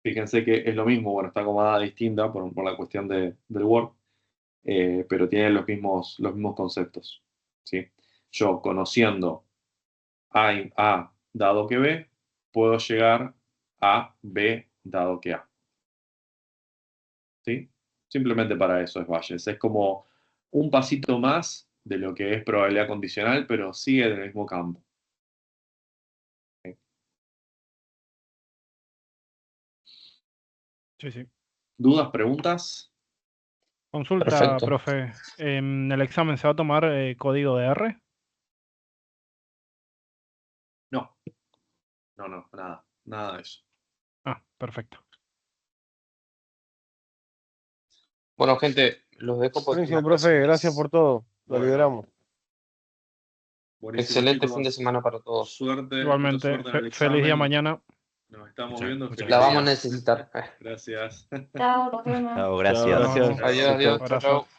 Fíjense que es lo mismo, bueno, está acomodada distinta por la cuestión del Word, pero tiene los mismos conceptos. ¿Sí? Yo, conociendo A dado que B, puedo llegar a B dado que A. ¿Sí? Simplemente para eso es Bayes. Es como un pasito más de lo que es probabilidad condicional, pero sigue en el mismo campo. ¿Sí? Sí, sí. ¿Dudas, preguntas? Consulta, Perfecto. profe. ¿En el examen se va a tomar código de R? No, nada de eso. Ah, perfecto. Bueno, gente, los dejo porque Buenísimo, tengo unas profe. Gracias cositas. por todo. Lo Bueno, liberamos. buenísimo, Excelente fin de chicos. semana para todos. Suerte, mucha Igualmente, suerte en el feliz día examen. mañana. Nos estamos Muchas viendo. gracias. La Feliz vamos a día. necesitar. Gracias. Chao, nos vemos. Chao, Chao, gracias. Nos gracias. vemos. Adiós, Chau, chau. adiós. Chao, Abrazo. chao.